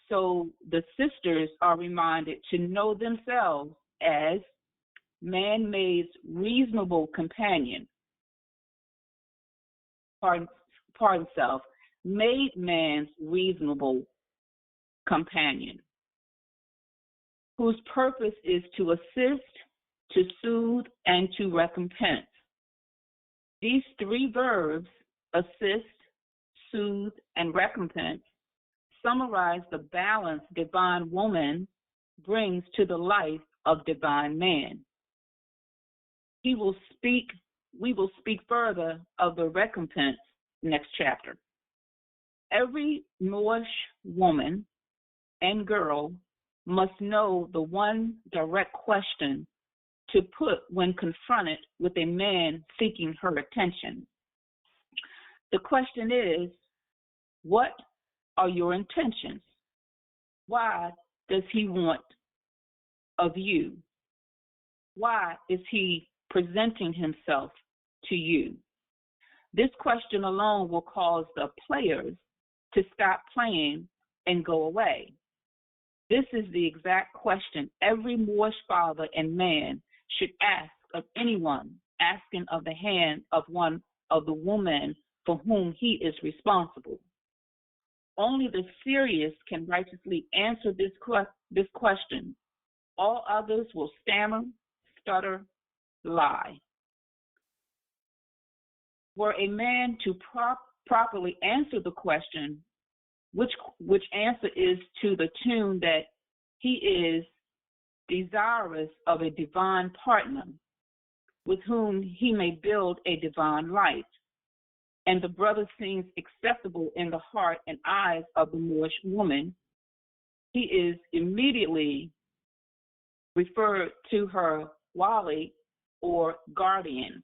so the sisters are reminded to know themselves as man-made's reasonable companion, made man's reasonable companion, whose purpose is to assist, to soothe, and to recompense. These 3 verbs, assist, soothe, and recompense, summarize the balance divine woman brings to the life of divine man. We will speak further of the recompense next chapter. Every Moorish woman and girl must know the one direct question to put when confronted with a man seeking her attention. The question is, what are your intentions? Why does he want of you? Why is he presenting himself to you? This question alone will cause the players to stop playing and go away. This is the exact question every Moorish father and man should ask of anyone asking of the hand of one of the women for whom he is responsible. Only the serious can righteously answer this question. All others will stammer, stutter, lie. Were a man to properly answer the question, which answer is to the tune that he is desirous of a divine partner with whom he may build a divine life, and the brother seems acceptable in the heart and eyes of the Moorish woman, he is immediately referred to her wali or guardian.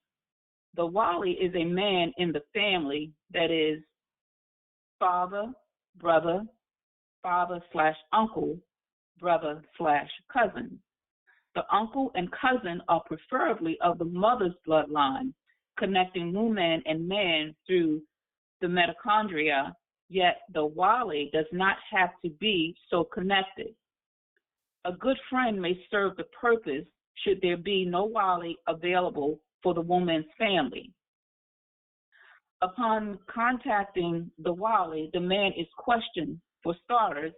The wali is a man in the family that is father, brother, father/uncle, brother/cousin. The uncle and cousin are preferably of the mother's bloodline, connecting woman and man through the mitochondria, yet the wali does not have to be so connected. A good friend may serve the purpose should there be no wali available for the woman's family. Upon contacting the wali, the man is questioned, for starters,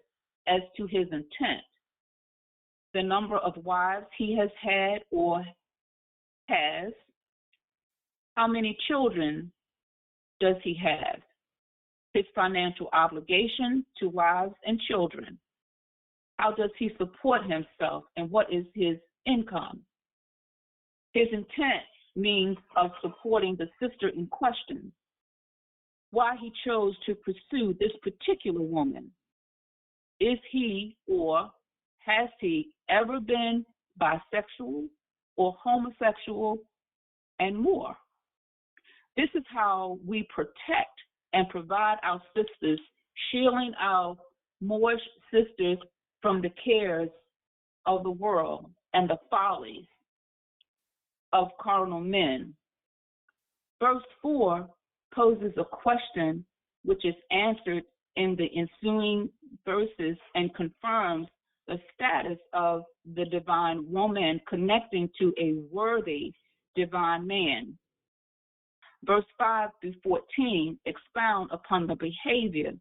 as to his intent, the number of wives he has had or has, how many children does he have, his financial obligations to wives and children, how does he support himself, and what is his income. His intent means of supporting the sister in question, why he chose to pursue this particular woman. Is he or has he ever been bisexual or homosexual, and more? This is how we protect and provide our sisters, shielding our Moorish sisters from the cares of the world and the follies of carnal men. Verse 4 poses a question which is answered in the ensuing verses and confirms the status of the divine woman connecting to a worthy divine man. Verse 5 through 14 expound upon the behavior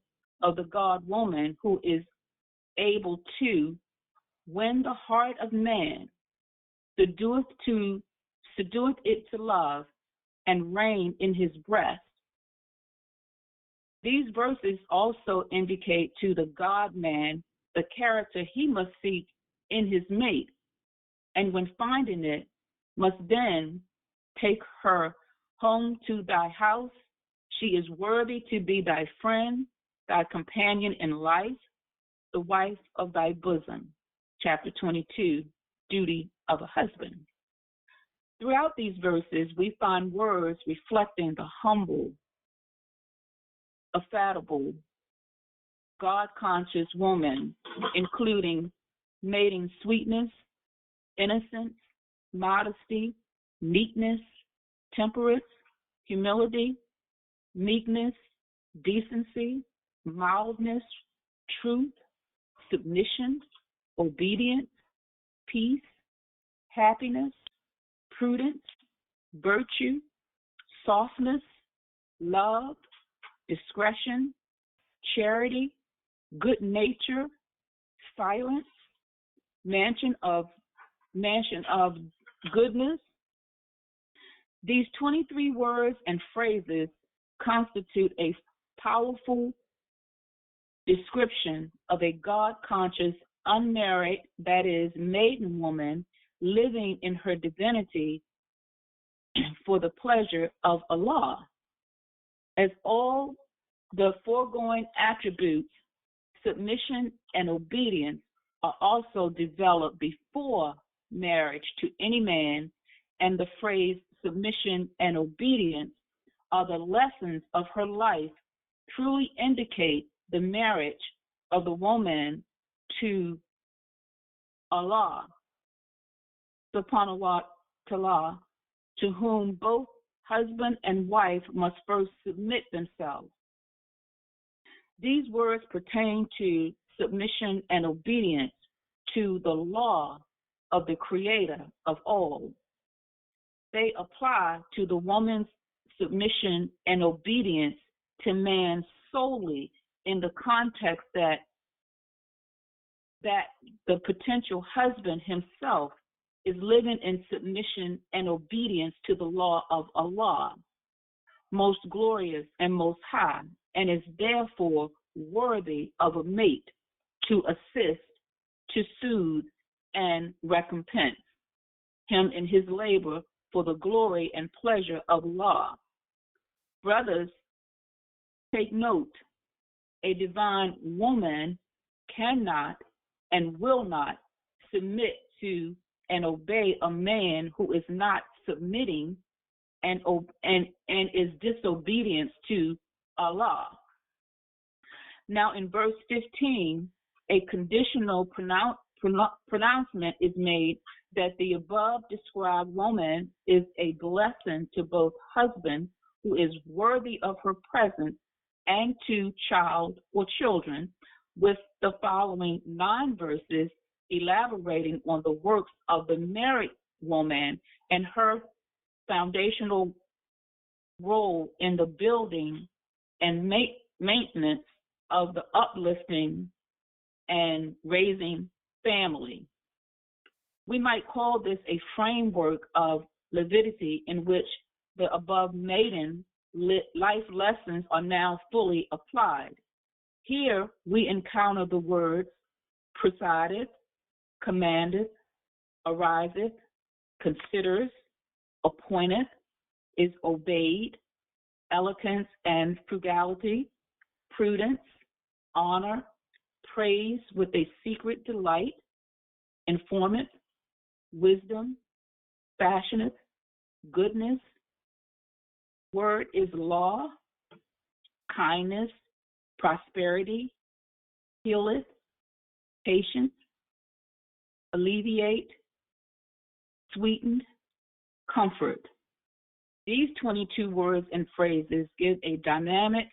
of the God woman who is able to win the heart of man, seduceth it to love, and reign in his breast. These verses also indicate to the God-man the character he must seek in his mate, and when finding it, must then take her home to thy house. She is worthy to be thy friend, thy companion in life, the wife of thy bosom. Chapter 22, Duty of a Husband. Throughout these verses, we find words reflecting the humble, affable, God-conscious woman, including mating sweetness, innocence, modesty, meekness, temperance, humility, meekness, decency, mildness, truth, submission, obedience, peace, happiness, prudence, virtue, softness, love, discretion, charity, good nature, silence, mansion of goodness. These 23 words and phrases constitute a powerful description of a God-conscious, unmarried, that is, maiden woman living in her divinity for the pleasure of Allah. As all the foregoing attributes, submission and obedience, are also developed before marriage to any man, and the phrase submission and obedience are the lessons of her life, truly indicate the marriage of the woman to Allah, subhanahu wa ta'ala, to whom both husband and wife must first submit themselves. These words pertain to submission and obedience to the law of the Creator of all. They apply to the woman's submission and obedience to man solely in the context that the potential husband himself is living in submission and obedience to the law of Allah, most glorious and most high, and is therefore worthy of a mate to assist, to soothe, and recompense him in his labor for the glory and pleasure of Allah. Brothers, take note, a divine woman cannot and will not submit to and obey a man who is not submitting and is disobedient to Allah. Now in verse 15, a conditional pronouncement is made that the above described woman is a blessing to both husband who is worthy of her presence and to child or children, with the following 9 verses elaborating on the works of the married woman and her foundational role in the building and maintenance of the uplifting and raising family. We might call this a framework of Leviticus in which the above maiden life lessons are now fully applied. Here we encounter the words presideth, commandeth, ariseth, considers, appointeth, is obeyed, eloquence and frugality, prudence, honor, praise with a secret delight, informant, wisdom, fashioneth, goodness, word is law, kindness, prosperity, healeth, patience, alleviate, sweetened, comfort. These 22 words and phrases give a dynamic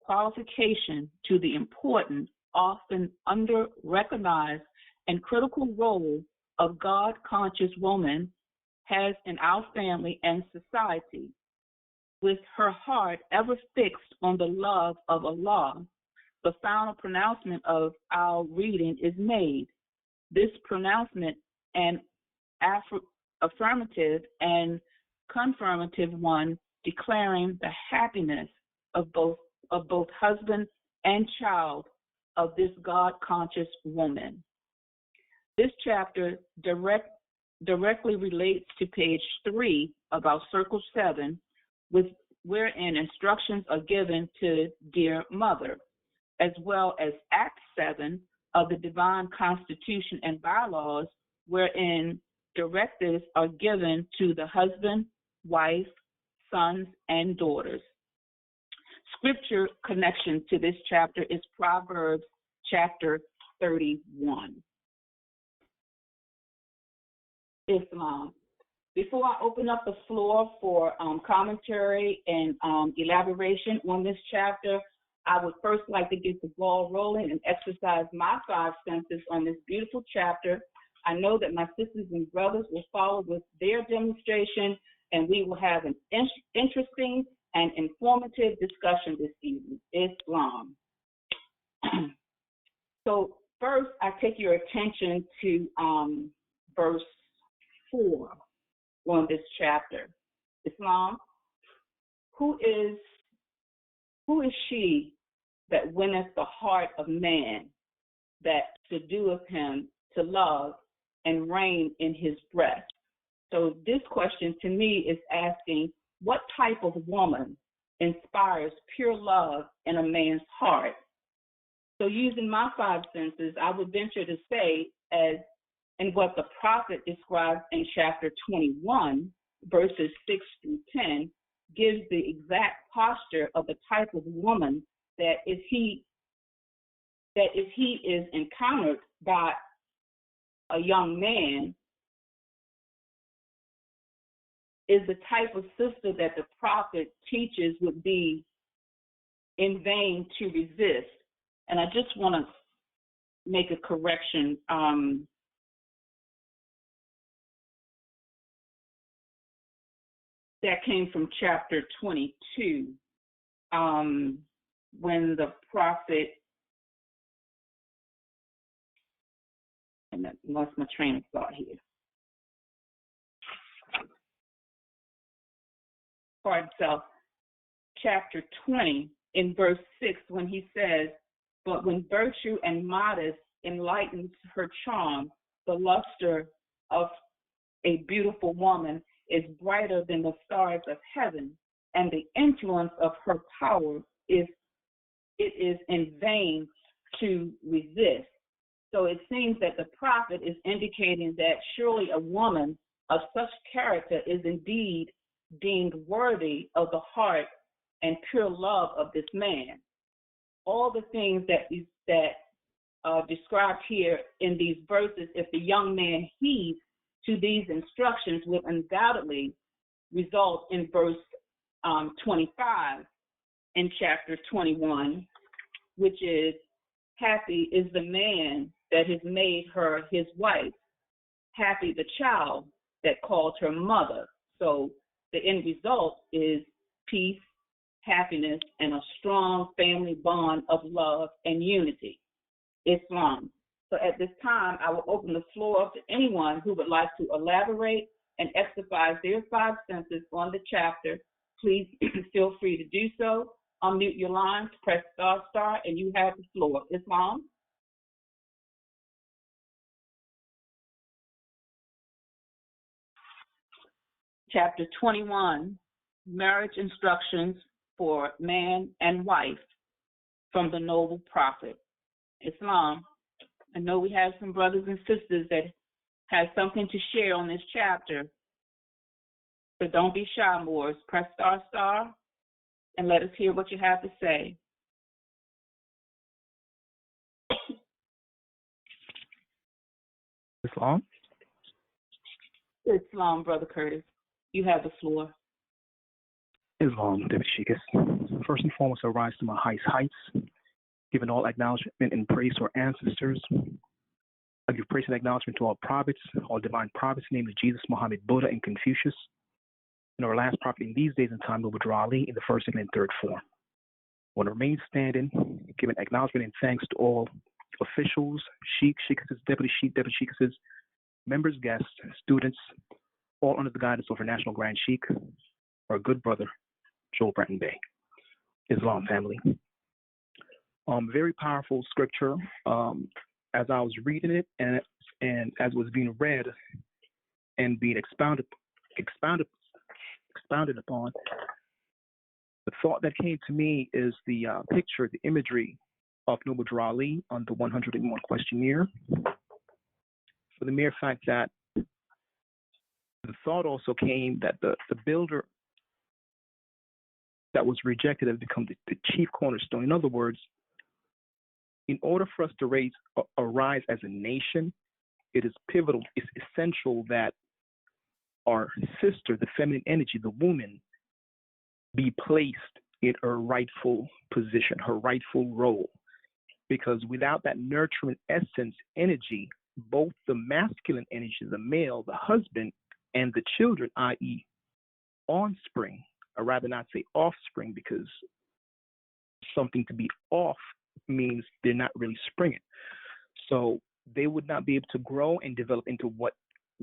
qualification to the important, often under-recognized, and critical role of God-conscious woman has in our family and society. With her heart ever fixed on the love of Allah, the final pronouncement of our reading is made. This pronouncement, an affirmative and confirmative one, declaring the happiness of both husband and child of this God-conscious woman. This chapter directly relates to page 3 of our Circle 7, wherein instructions are given to Dear Mother, as well as Act 7 of the Divine Constitution and Bylaws, wherein directives are given to the husband, wife, sons, and daughters. Scripture connection to this chapter is Proverbs chapter 31. Islam. Before I open up the floor for commentary and elaboration on this chapter, I would first like to get the ball rolling and exercise my 5 senses on this beautiful chapter. I know that my sisters and brothers will follow with their demonstration, and we will have an interesting and informative discussion this evening. Islam. So first, I take your attention to verse 4 on this chapter. Islam, who is she that winneth the heart of man, that subdueth him to love and reign in his breast? So this question to me is asking, what type of woman inspires pure love in a man's heart? So using my 5 senses, I would venture to say, as in what the prophet describes in chapter 21, verses 6 through 10, gives the exact posture of the type of woman that if he is encountered by a young man, is the type of sister that the prophet teaches would be in vain to resist. And I just want to make a correction. That came from chapter 22, when the prophet, and I lost my train of thought here. For himself, chapter 20, in verse 6, when he says, "But when virtue and modesty enlightens her charm, the luster of a beautiful woman is brighter than the stars of heaven, and the influence of her power is in vain to resist." So it seems that the prophet is indicating that surely a woman of such character is indeed deemed worthy of the heart and pure love of this man. All the things that are described here in these verses, if the young man heeds to these instructions, will undoubtedly result in verse 25 in chapter 21, which is, "Happy is the man that has made her his wife. Happy the child that called her mother." So the end result is peace, happiness, and a strong family bond of love and unity. Islam. So at this time, I will open the floor up to anyone who would like to elaborate and exercise their 5 senses on the chapter. Please feel free to do so. Unmute your lines, press ***, and you have the floor. Islam? Chapter 21, Marriage Instructions for Man and Wife from the Noble Prophet. Islam. I know we have some brothers and sisters that have something to share on this chapter, but don't be shy, Moors. Press ***, and let us hear what you have to say. Islam? Islam, Brother Curtis. You have the floor. Islam, David Sheikis. First and foremost, I rise to my highest heights, giving all acknowledgement and praise to our ancestors. I give praise and acknowledgement to all prophets, all divine prophets, namely Jesus, Muhammed, Buddha, and Confucius, and our last prophet in these days and time, Noble Ali, in the first, second, and third form. I want to remain standing, giving acknowledgement and thanks to all officials, sheikhs, sheikesses, deputy sheikesses, members, guests, students, all under the guidance of our National Grand Sheikh, our good brother, Joel Bratton Bey. Islam family. Very powerful scripture. As I was reading it and as it was being read and being expounded upon, the thought that came to me is the picture, the imagery of Noble Ali on the 101 questionnaire, for the mere fact that the thought also came that the builder that was rejected has become the chief cornerstone. In other words, in order for us to arise as a nation, it is pivotal, it's essential that our sister, the feminine energy, the woman, be placed in her rightful position, her rightful role. Because without that nurturing essence energy, both the masculine energy, the male, the husband, and the children, i.e. offspring, or rather not say offspring, because something to be off means they're not really springing. So they would not be able to grow and develop into what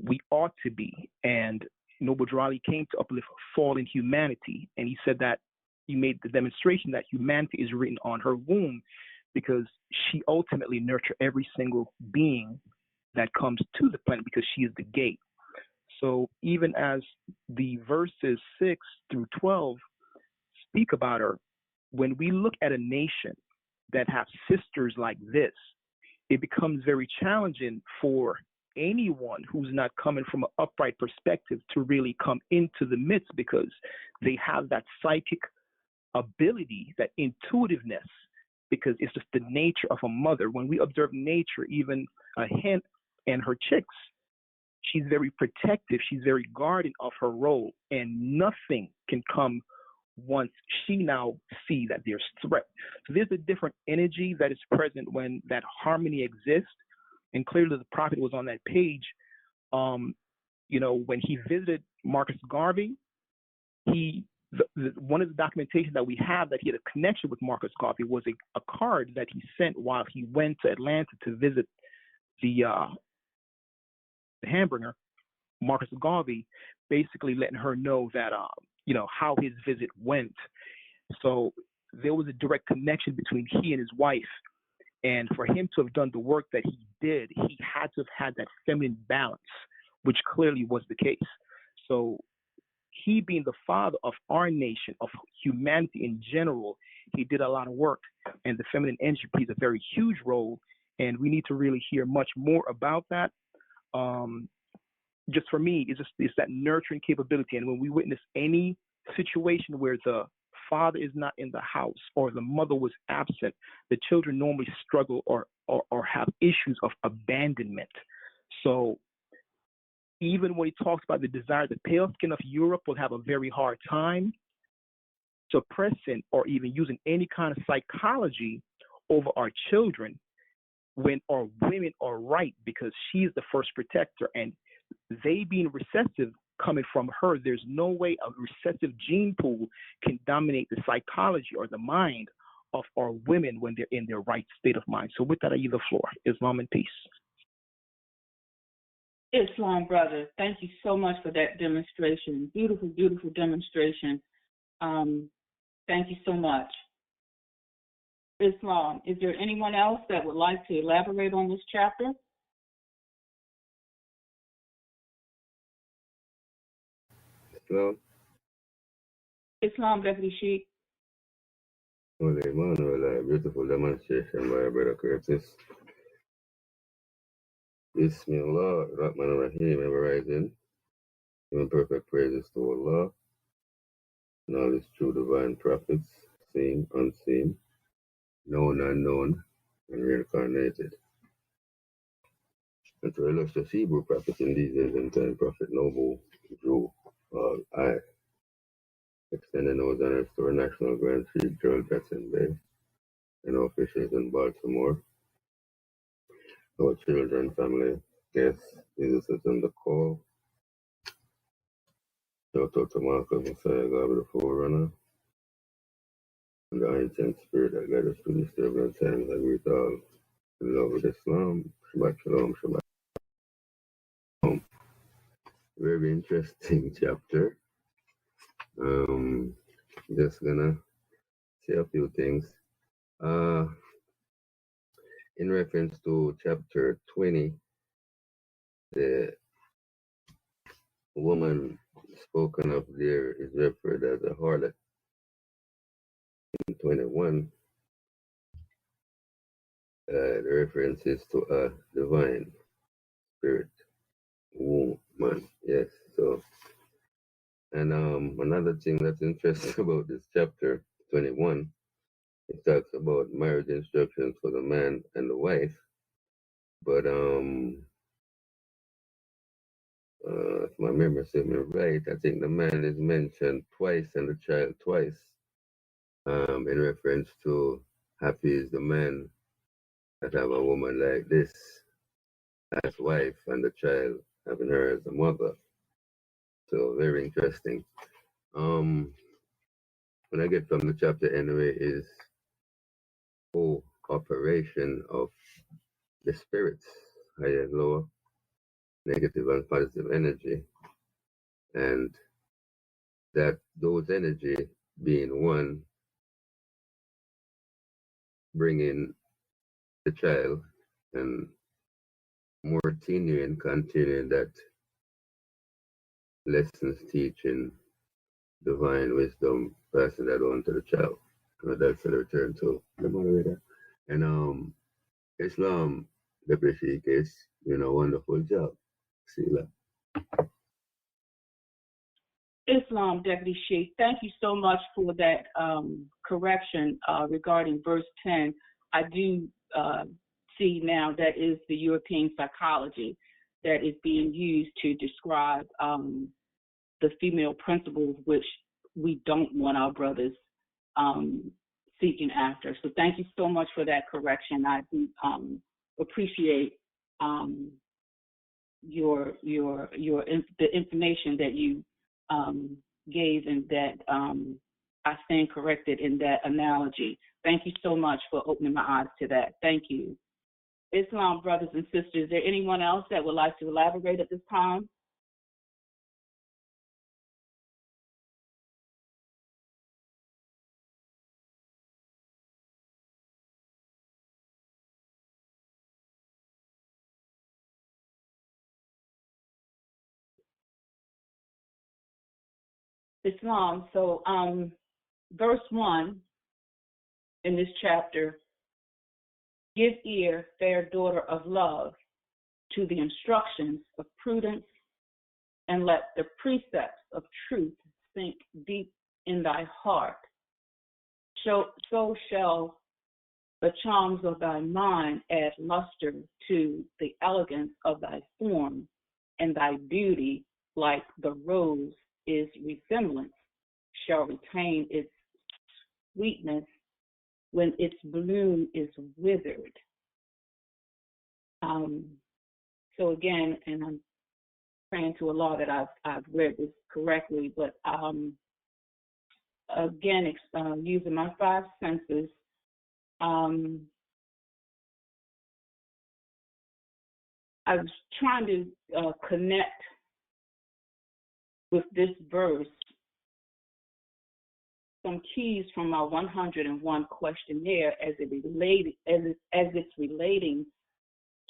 we ought to be. And Noble Ali came to uplift fallen humanity, and he said that he made the demonstration that humanity is written on her womb, because she ultimately nurtured every single being that comes to the planet, because she is the gate. So even as the verses 6 through 12 speak about her, when we look at a nation that have sisters like this, it becomes very challenging for anyone who's not coming from an upright perspective to really come into the midst, because they have that psychic ability, that intuitiveness, because it's just the nature of a mother. When we observe nature, even a hen and her chicks, she's very protective. She's very guarding of her role, and nothing can come once she now sees that there's threat. So there's a different energy that is present when that harmony exists, and clearly the prophet was on that page. When he visited Marcus Garvey, one of the documentation that we have that he had a connection with Marcus Garvey was a card that he sent while he went to Atlanta to visit the Hamburger, Marcus Garvey, basically letting her know that how his visit went. So there was a direct connection between he and his wife, and for him to have done the work that he did, he had to have had that feminine balance, which clearly was the case. So he, being the father of our nation, of humanity in general, he did a lot of work, and the feminine energy plays a very huge role, and we need to really hear much more about that. Just for me, it's that nurturing capability, and when we witness any situation where the father is not in the house or the mother was absent, the children normally struggle or have issues of abandonment. So even when he talks about the desire, the pale skin of Europe will have a very hard time suppressing or even using any kind of psychology over our children when our women are right, because she's the first protector, and they being recessive coming from her, there's no way a recessive gene pool can dominate the psychology or the mind of our women when they're in their right state of mind. So with that, I yield the floor. Islam and peace. Islam, brother, thank you so much for that demonstration. Beautiful, beautiful demonstration. Thank you so much. Islam, is there anyone else that would like to elaborate on this chapter? Islam, Deputy Sheikh. Holy Emmanuel, a beautiful demonstration by Brother Curtis. Bismillah, Rahman Rahim, ever rising. Giving perfect praises to Allah and all his true divine prophets, seen, unseen, known, unknown, and reincarnated. And to illustrious Hebrew prophets in these days and time, Prophet Noble, Jew, I, extending those honors to our National Grand Chief, Gerald Jackson Bay, and our officials in Baltimore, our children, family, guests, visitors on the call. Shout out to Marcus Messiah, God be the forerunner, and the ancient spirit that guides us through these turbulent times. I greet all in love with Islam. Shabbat Shalom, Shabbat Shalom. Very interesting chapter. Just gonna say a few things. In reference to chapter 20, the woman spoken of there is referred as a harlot. In 21, the reference is to a divine spirit, woman. Yes, so. And another thing that's interesting about this chapter 21, it talks about marriage instructions for the man and the wife. But if my memory serves me right, I think the man is mentioned twice and the child twice, in reference to happy is the man that have a woman like this as wife and the child having her as a mother. So very interesting. When I get from the chapter anyway is cooperation of the spirits, higher and lower, negative and positive energy, and that those energy being one, bringing the child, and more continuing that lessons teaching divine wisdom, passing that on to the child. That's the return to the moderator. And Islam, Deputy Sheikh, is doing a wonderful job. Sila. Islam, Deputy Sheikh, thank you so much for that correction regarding verse 10. I do see now that is the European psychology. that is being used to describe the female principles, which we don't want our brothers seeking after. So thank you so much for that correction. I appreciate the information that you gave, and that I stand corrected in that analogy. Thank you so much for opening my eyes to that. Thank you. Islam brothers and sisters, is there anyone else that would like to elaborate at this time? Islam. So verse 1 in this chapter, give ear, fair daughter of love, to the instructions of prudence, and let the precepts of truth sink deep in thy heart. So shall the charms of thy mind add luster to the elegance of thy form, and thy beauty, like the rose is resemblance, shall retain its sweetness when its bloom is withered. So again, and I'm praying to Allah that I've read this correctly, but again, using my five senses, I was trying to connect with this verse some keys from my 101 questionnaire as it's relating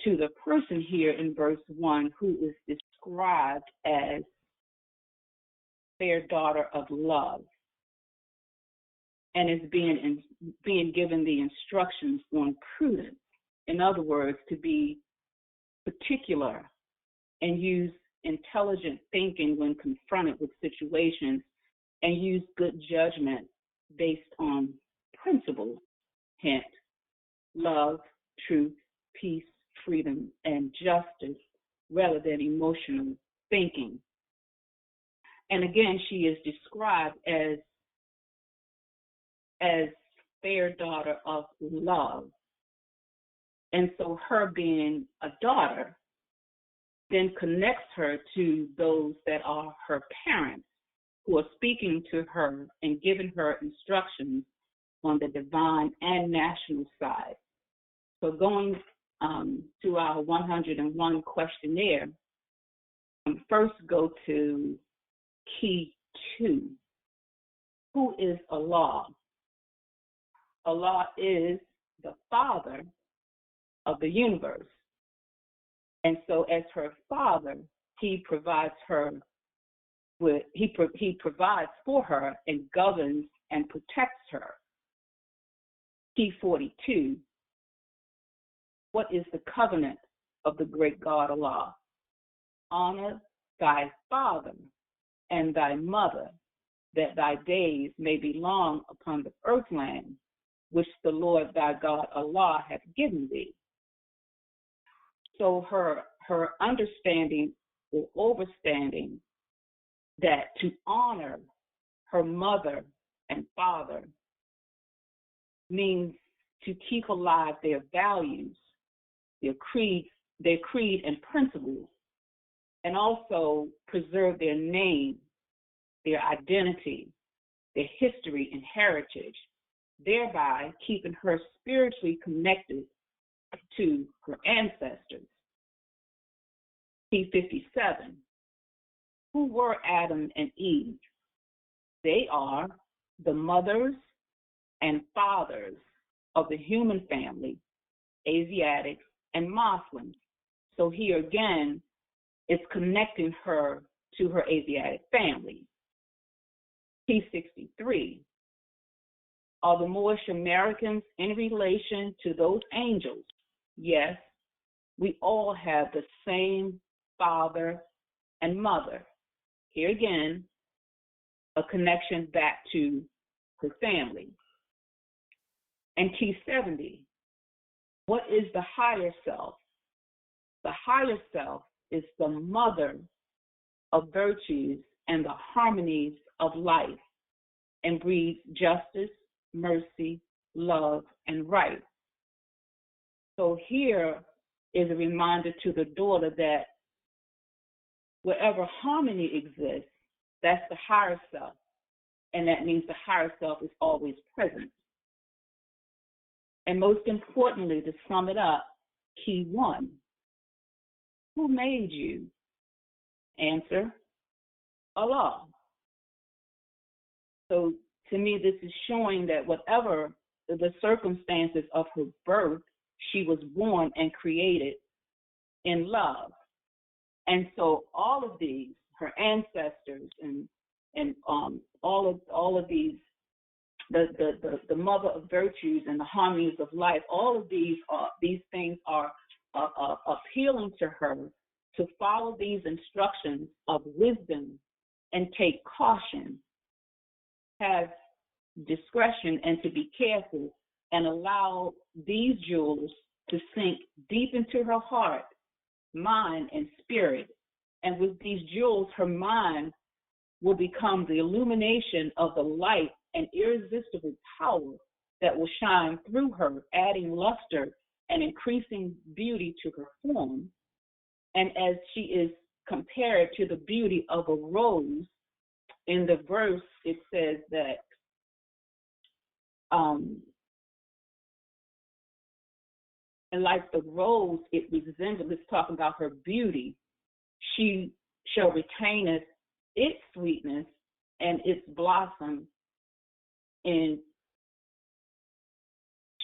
to the person here in verse 1 who is described as fair daughter of love, and is being given the instructions on prudence. In other words, to be particular and use intelligent thinking when confronted with situations, and use good judgment based on principles, hint, love, truth, peace, freedom, and justice, rather than emotional thinking. And again, she is described as fair daughter of love. And so her being a daughter then connects her to those that are her parents, who are speaking to her and giving her instructions on the divine and national side. So going to our 101 questionnaire, first go to key 2. Who is Allah? Allah is the Father of the universe. And so as her Father, he provides her with, he provides for her and governs and protects her. Key 42. What is the covenant of the great God Allah? Honor thy father and thy mother, that thy days may be long upon the earthland, which the Lord thy God Allah hath given thee. So her understanding or overstanding that to honor her mother and father means to keep alive their values, their creed and principles, and also preserve their name, their identity, their history and heritage, thereby keeping her spiritually connected to her ancestors. P57. Who were Adam and Eve? They are the mothers and fathers of the human family, Asiatics and Moslems. So here again, it's connecting her to her Asiatic family. P63. Are the Moorish Americans in relation to those angels? Yes, we all have the same father and mother. Here again, a connection back to her family. And T70, what is the higher self? The higher self is the mother of virtues and the harmonies of life, and breeds justice, mercy, love, and right. So here is a reminder to the daughter that wherever harmony exists, that's the higher self, and that means the higher self is always present. And most importantly, to sum it up, key one, who made you? Answer, Allah. So to me, this is showing that whatever the circumstances of her birth, she was born and created in love. And so all of these, her ancestors and all of these, the mother of virtues and the harmonies of life, all of these things are appealing to her to follow these instructions of wisdom and take caution, have discretion, and to be careful, and allow these jewels to sink deep into her heart, mind, and spirit. And with these jewels, her mind will become the illumination of the light and irresistible power that will shine through her, adding luster and increasing beauty to her form. And as she is compared to the beauty of a rose, in the verse it says that and like the rose, it resembles, it's talking about her beauty. She shall retain its sweetness and its blossom, and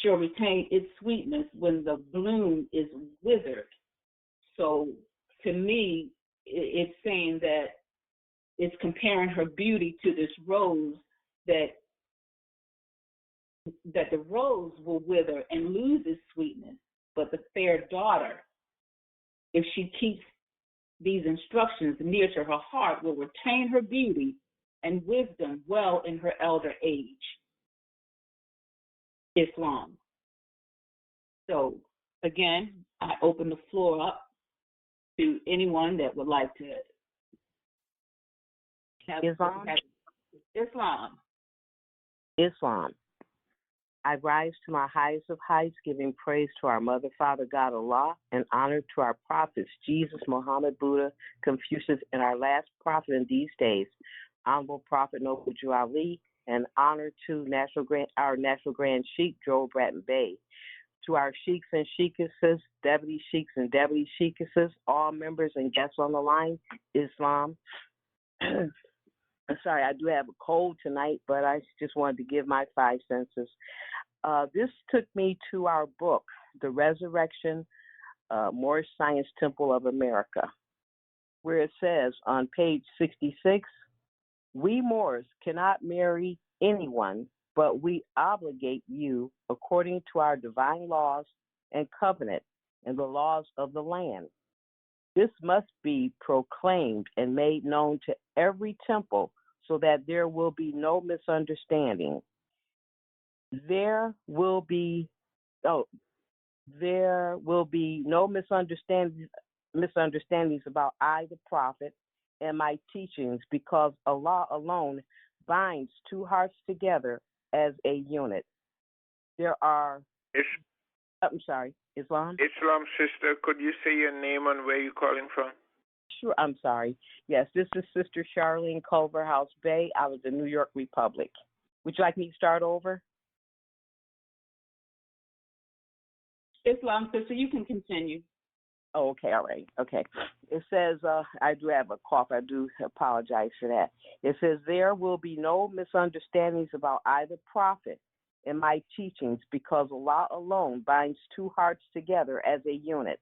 shall retain its sweetness when the bloom is withered. So to me, it's saying that it's comparing her beauty to this rose, that the rose will wither and lose its sweetness, but the fair daughter, if she keeps these instructions near to her heart, will retain her beauty and wisdom well in her elder age. Islam. So again, I open the floor up to anyone that would like to have Islam. Islam. I rise to my highest of heights, giving praise to our Mother, Father, God, Allah, and honor to our prophets, Jesus, Muhammad, Buddha, Confucius, and our last prophet in these days, Honorable Prophet Noble Jew Ali, and honor to our National Grand Sheikh, Joel Bratton Bey. To our sheikhs and sheikesses, deputy sheikhs and deputy sheikesses, all members and guests on the line, Islam. I'm sorry, I do have a cold tonight, but I just wanted to give my 5 senses. This took me to our book, The Resurrection, Moorish Science Temple of America, where it says on page 66, we Moors cannot marry anyone, but we obligate you according to our divine laws and covenant and the laws of the land. This must be proclaimed and made known to every temple so that there will be no misunderstanding. There will be no misunderstandings about I, the prophet, and my teachings, because Allah alone binds two hearts together as a unit. There are... I'm sorry, Islam? Islam, sister, could you say your name and where you're calling from? Sure, I'm sorry. Yes, this is Sister Charlene Culverhouse Bay out of the New York Republic. Would you like me to start over? Islam, sister, you can continue. Oh, okay, all right, okay. It says, I do have a cough. I do apologize for that. It says, there will be no misunderstandings about either prophet and my teachings, because Allah alone binds two hearts together as a unit.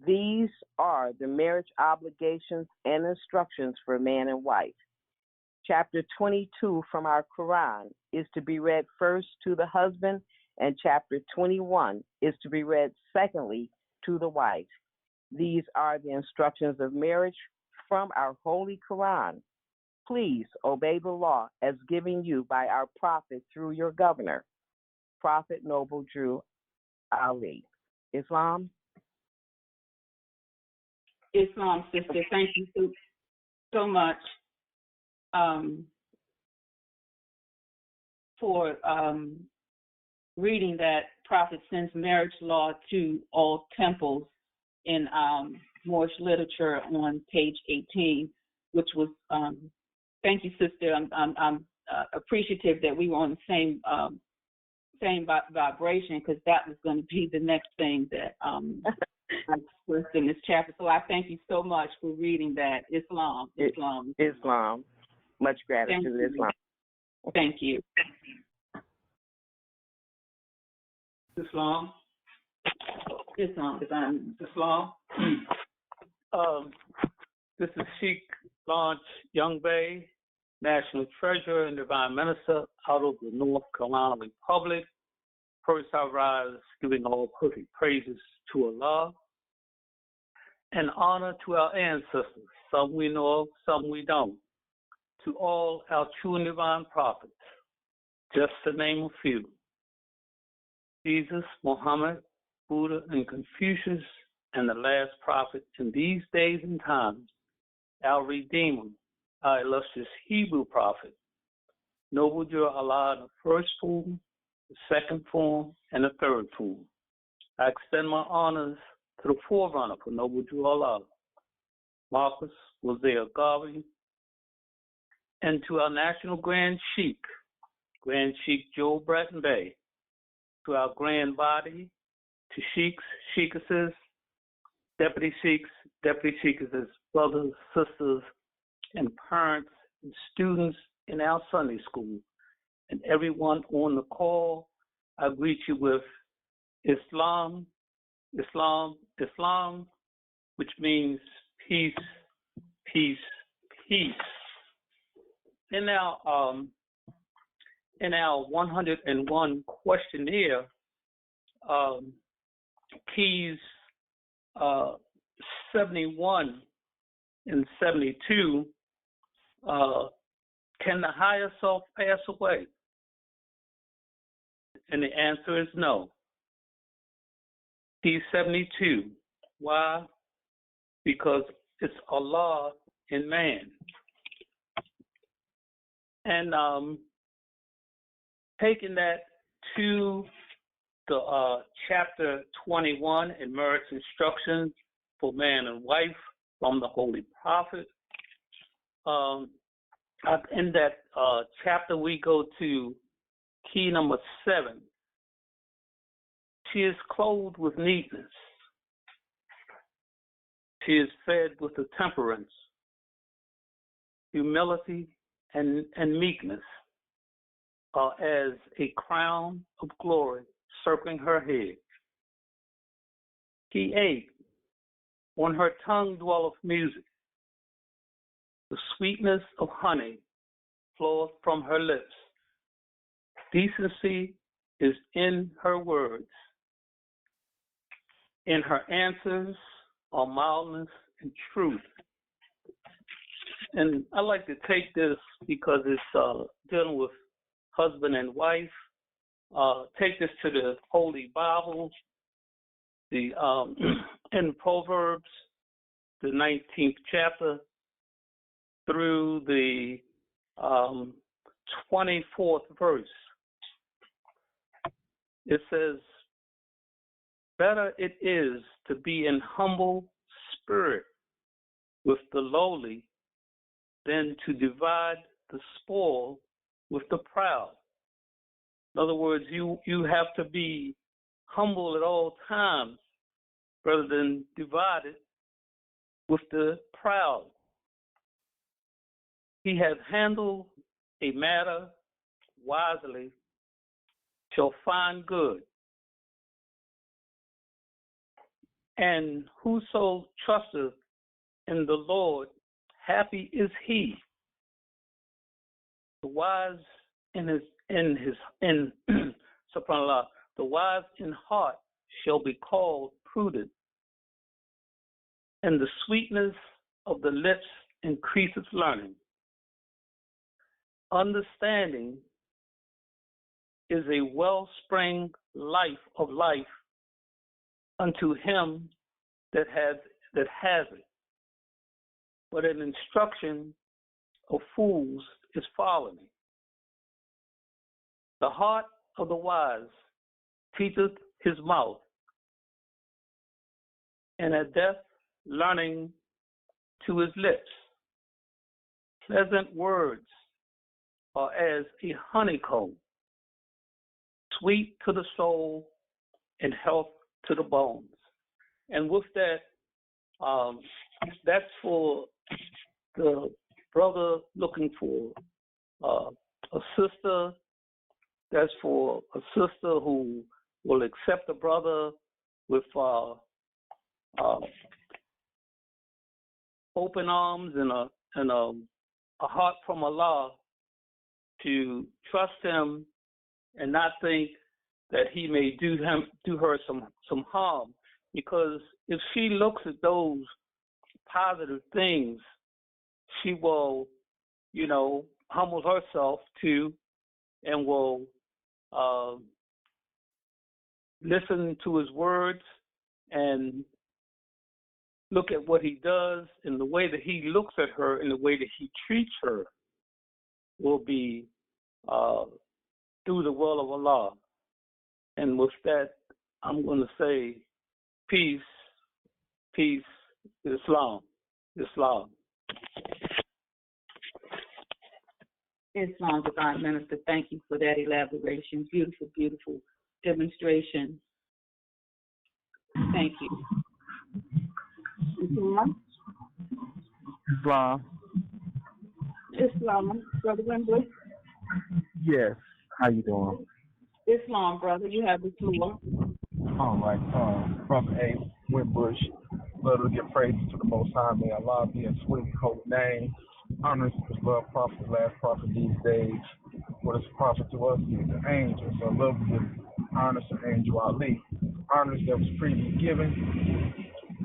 These are the marriage obligations and instructions for man and wife. Chapter 22 from our Quran is to be read first to the husband, and chapter 21 is to be read secondly to the wife. These are the instructions of marriage from our holy Quran. Please obey the law as given you by our prophet through your governor, Prophet Noble Drew Ali. Islam? Islam, sister. Thank you so much for reading that Prophet sends marriage law to all temples in Moorish literature on page 18, which was, thank you, sister. I'm appreciative that we were on the same vibration, because that was going to be the next thing that I expressed in this chapter. So I thank you so much for reading that. Islam. Much gratitude, Islam. Thank you. Islam. This is Sheikh Launch Young Bay, National Treasurer and Divine Minister out of the North Carolina Republic. First, I rise giving all perfect praises to Allah and honor to our ancestors. Some we know of, some we don't. To all our true and divine prophets, just to name a few. Jesus, Muhammed, Buddha, and Confucius, and the last prophet in these days and times, our Redeemer, our illustrious Hebrew prophet, Noble Jur Allah in the first form, the second form, and the third form. I extend my honors to the forerunner for Noble Jur Allah, Marcus Wazir Garvey, and to our National Grand Sheikh Joe Bratton Bay, to our Grand Body, to Sheikhs, Sheikesses, Deputy Sheikhs, Deputy Sheikesses, brothers, sisters, and parents, and students in our Sunday school, and everyone on the call, I greet you with Islam, Islam, Islam, which means peace, peace, peace. In our 101 questionnaire, keys 71 and 72, can the higher self pass away? And the answer is no. Key 72. Why? Because it's Allah in man. And taking that to the chapter 21 in marriage instructions for man and wife from the Holy Prophet. In that chapter, we go to key number 7. She is clothed with neatness. She is fed with the temperance, humility, and meekness as a crown of glory circling her head. Key 8, on her tongue dwelleth music. The sweetness of honey floweth from her lips. Decency is in her words. In her answers are mildness and truth. And I like to take this because it's dealing with husband and wife. Take this to the Holy Bible, the in Proverbs, the 19th chapter, through the 24th verse. It says, better it is to be in humble spirit with the lowly than to divide the spoil with the proud. In other words, you have to be humble at all times rather than divided with the proud. He has handled a matter wisely, shall find good. And whoso trusteth in the Lord, happy is he. The wise in subhanallah, the wise in heart shall be called prudent, and the sweetness of the lips increaseth learning. Understanding is a wellspring of life unto him that has it. but an instruction of fools is following. The heart of the wise teacheth his mouth, and a deaf learning to his lips. Pleasant words are as a honeycomb, sweet to the soul and health to the bones. And with that, that's for the brother looking for a sister. That's for a sister who will accept a brother with open arms and a heart from Allah, to trust him and not think that he may do her some harm. Because if she looks at those positive things, she will, humble herself too, and will listen to his words and look at what he does, and the way that he looks at her and the way that he treats her will be through the will of Allah. And with that, I'm going to say peace, peace, Islam, Islam. Islam, Divine Minister, thank you for that elaboration. Beautiful, beautiful demonstration. Thank you. Islam? Islam, Brother Wimbley? Yes. How you doing? Islam, brother, you have the floor. All right. Brother A. Wimbush, love to give praise to the Most High. May Allah be in sweet holy name. Honors his love prophet, the last prophet these days. What is prophet to us? He's an angel. So I love to give honors to Angel Ali. Honors that was freely given.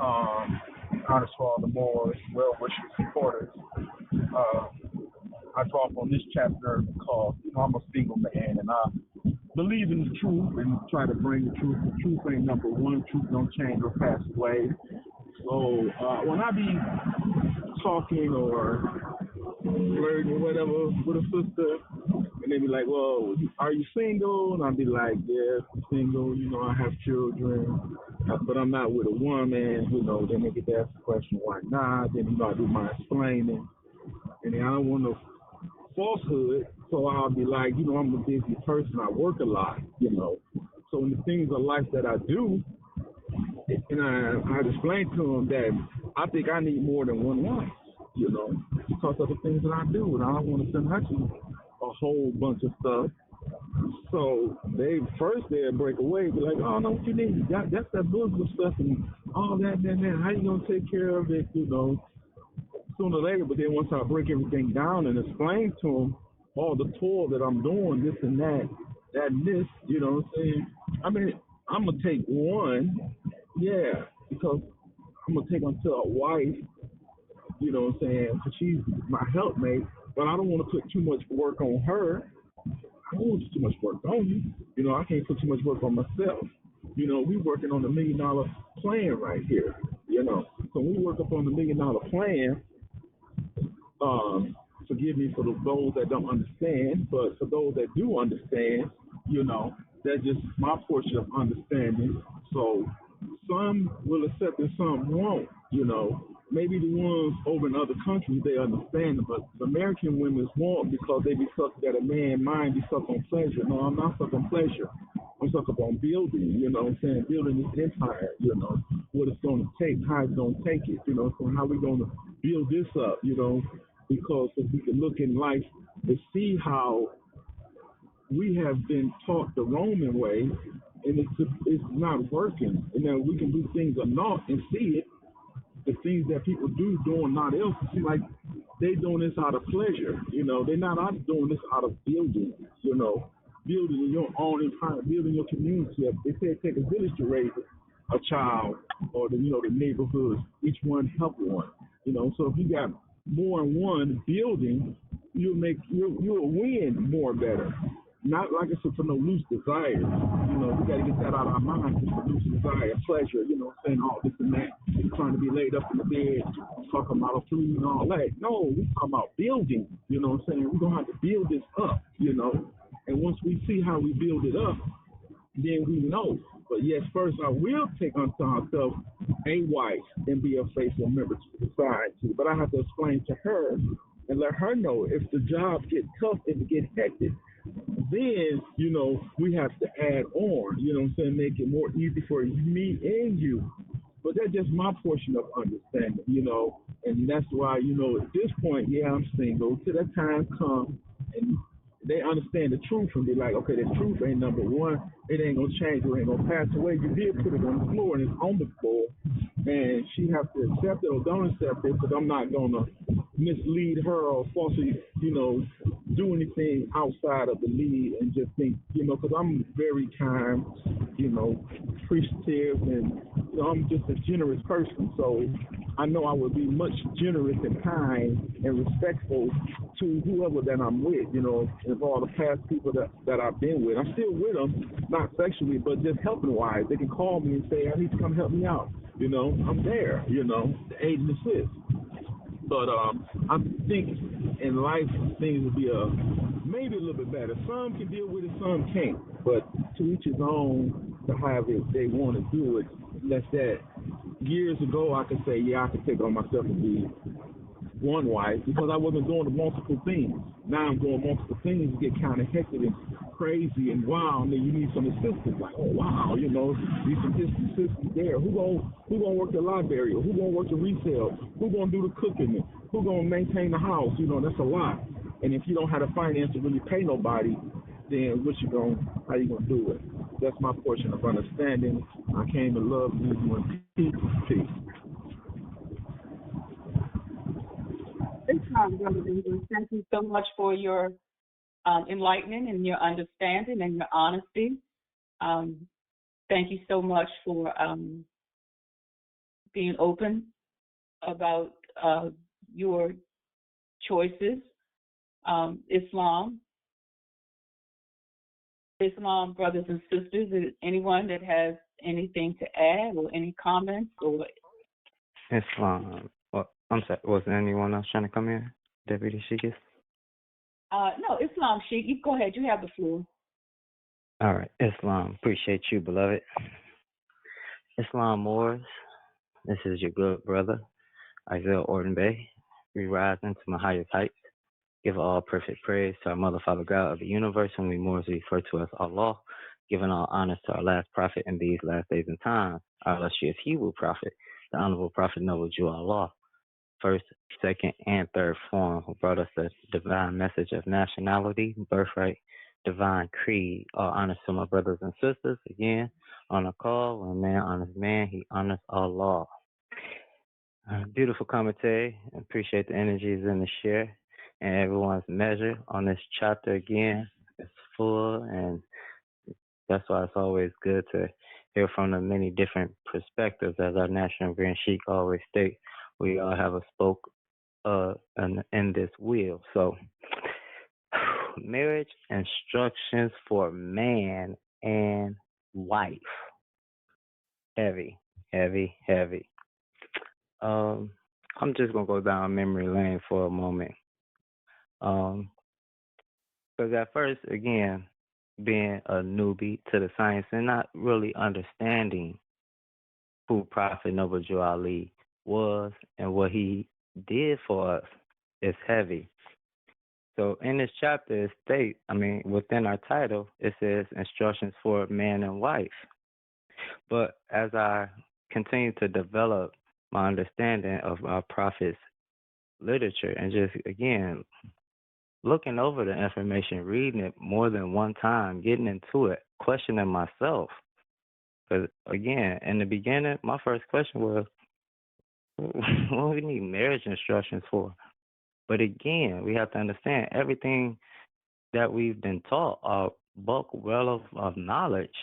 Honors to all the Moors, well-wishers, supporters. I draw up on this chapter called I'm a Single Man, and I believe in the truth and try to bring the truth. The truth ain't number one. Truth don't change or pass away. So when I be talking or flirting or whatever with a sister, and they be like, well, are you single? And I'll be like, yes, I'm single. I have children, but I'm not with a woman. Then they get to ask the question, why not? Then I do my explaining. And then I don't want no falsehood, so I'll be like, I'm a busy person. I work a lot, So in the things of life that I do, and I explain to them that I think I need more than one wife, because of the things that I do, and I don't want to send her to a whole bunch of stuff. So they'll break away, be like, oh, no, what you need? That's that Muslim stuff and all that. How you going to take care of it, sooner or later? But then once I break everything down and explain to them all the toil that I'm doing, this and that and this, you know what I'm saying? I mean, I'm going to take one, because I'm going to take them to a wife, you know what I'm saying? Because she's my helpmate, but I don't want to put too much work on her. I don't want too much work on you. I can't put too much work on myself. We working on the $1 million plan right here, So when we work up on the $1 million plan, forgive me for those that don't understand, but for those that do understand, that's just my portion of understanding. So some will accept and some won't, Maybe the ones over in other countries, they understand it, but the American women won't, because they be stuck that a man's mind be stuck on pleasure. No, I'm not stuck on pleasure. I'm stuck up on building, building this empire, what it's going to take, how it's going to take it, so how we're going to build this up, because if we can look in life and see how we have been taught the Roman way, and it's not working, and then we can do things enough and see it. The things that people do doing not else, it seems like they doing this out of pleasure. They're not out doing this out of building, building your own empire, building your community. They say it takes a village to raise a child, or the neighborhoods, each one help one. So if you got more than one building, you'll win more better. not like I said, for no loose desires. You know, we got to get that out of our minds, just for loose desire, pleasure, you know, saying all this and that, trying to be laid up in the bed, talking about food and all that. No, we talking about building, you know what I'm saying? We're going to have to build this up, you know, and once we see how we build it up, then we know. But yes, first I will take unto ourselves a wife and be a faithful member to society. But I have to explain to her and let her know if the job get tough, if it get hectic, then, you know, we have to add on, you know what I'm saying, make it more easy for me and you. But that's just my portion of understanding, you know, and that's why, you know, at this point, yeah, I'm single. Till that time comes and they understand the truth and be like, okay, the truth ain't number one. It ain't gonna change. It ain't gonna pass away. You did put it on the floor and it's on the floor, and she has to accept it or don't accept it because I'm not gonna mislead her or falsely, you know, do anything outside of the lead and just think, you know, because I'm very kind, you know, appreciative, and you know, I'm just a generous person. So I know I would be much generous and kind and respectful to whoever that I'm with, you know, of all the past people that I've been with. I'm still with them, not sexually, but just helping wise. They can call me and say, I need to come help me out. You know, I'm there, you know, to aid and assist. But I think in life things will be maybe a little bit better. Some can deal with it, some can't. But to each his own to have it they want to do it. That's that. Years ago I could say, yeah, I could take on myself and be one wife because I wasn't doing the multiple things. Now I'm doing multiple things, get kind of hectic and crazy and wow, and then you need some assistance. Like, oh wow, you know, need some assistance there. Who gonna work the library? Who gonna work the resale? Who gonna do the cooking? Who gonna maintain the house? You know, that's a lot. And if you don't have the finance to really pay nobody, then how you gonna do it? That's my portion of understanding. I came to love you and peace. Brother English. Thank you so much for your enlightenment and your understanding and your honesty. Thank you so much for being open about your choices. Islam, brothers and sisters, is anyone that has anything to add or any comments or Islam. Well, I'm sorry. Was there anyone else trying to come in? Deputy Sheikh? no, Islam Sheikh, you go ahead. You have the floor. All right. Islam. Appreciate you, beloved. Islam Moors. This is your good brother, Isaiah Orton Bay. We rise into my highest heights. Give all perfect praise to our Mother, Father, God of the universe, whom we Moors refer to as Allah. Giving all honors to our last prophet in these last days and times, our illustrious Hebrew prophet, the Honorable Prophet Noble Jew Allah. First, second, and third form, who brought us the divine message of nationality, birthright, divine creed. All honors to my brothers and sisters. Again, on a call, when man honors man, he honors Allah. Beautiful commentary. Appreciate the energies in the share and everyone's measure on this chapter. Again, it's full, and that's why it's always good to hear from the many different perspectives. As our National Grand Sheikh always states, we all have a spoke in this wheel. So, marriage instructions for man and wife. Heavy, heavy, heavy. I'm just going to go down memory lane for a moment. Because at first, again, being a newbie to the science and not really understanding who Prophet Noble Jew Ali was and what he did for us is heavy. So in this chapter, it states, within our title, it says instructions for man and wife. But as I continue to develop my understanding of our prophet's literature and just, again, looking over the information, reading it more than one time, getting into it, questioning myself. Because, again, in the beginning, my first question was, what do we need marriage instructions for? But, again, we have to understand everything that we've been taught, our bulk well of knowledge,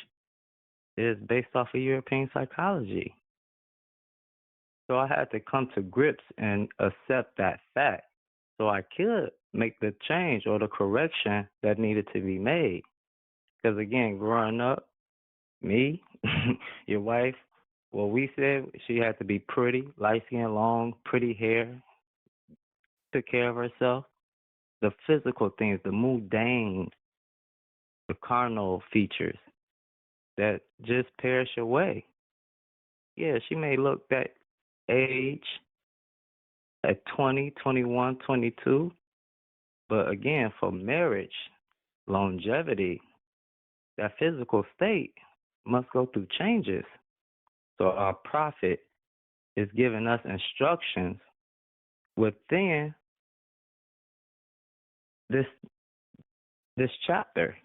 is based off of European psychology. So I had to come to grips and accept that fact so I could make the change or the correction that needed to be made. Because again, growing up, me, your wife, what we said, she had to be pretty, light skin, long, pretty hair, took care of herself. The physical things, the mundane, the carnal features that just perish away. Yeah, she may look that age at 20, 21, 22, but again, for marriage, longevity, that physical state must go through changes. So our prophet is giving us instructions within this chapter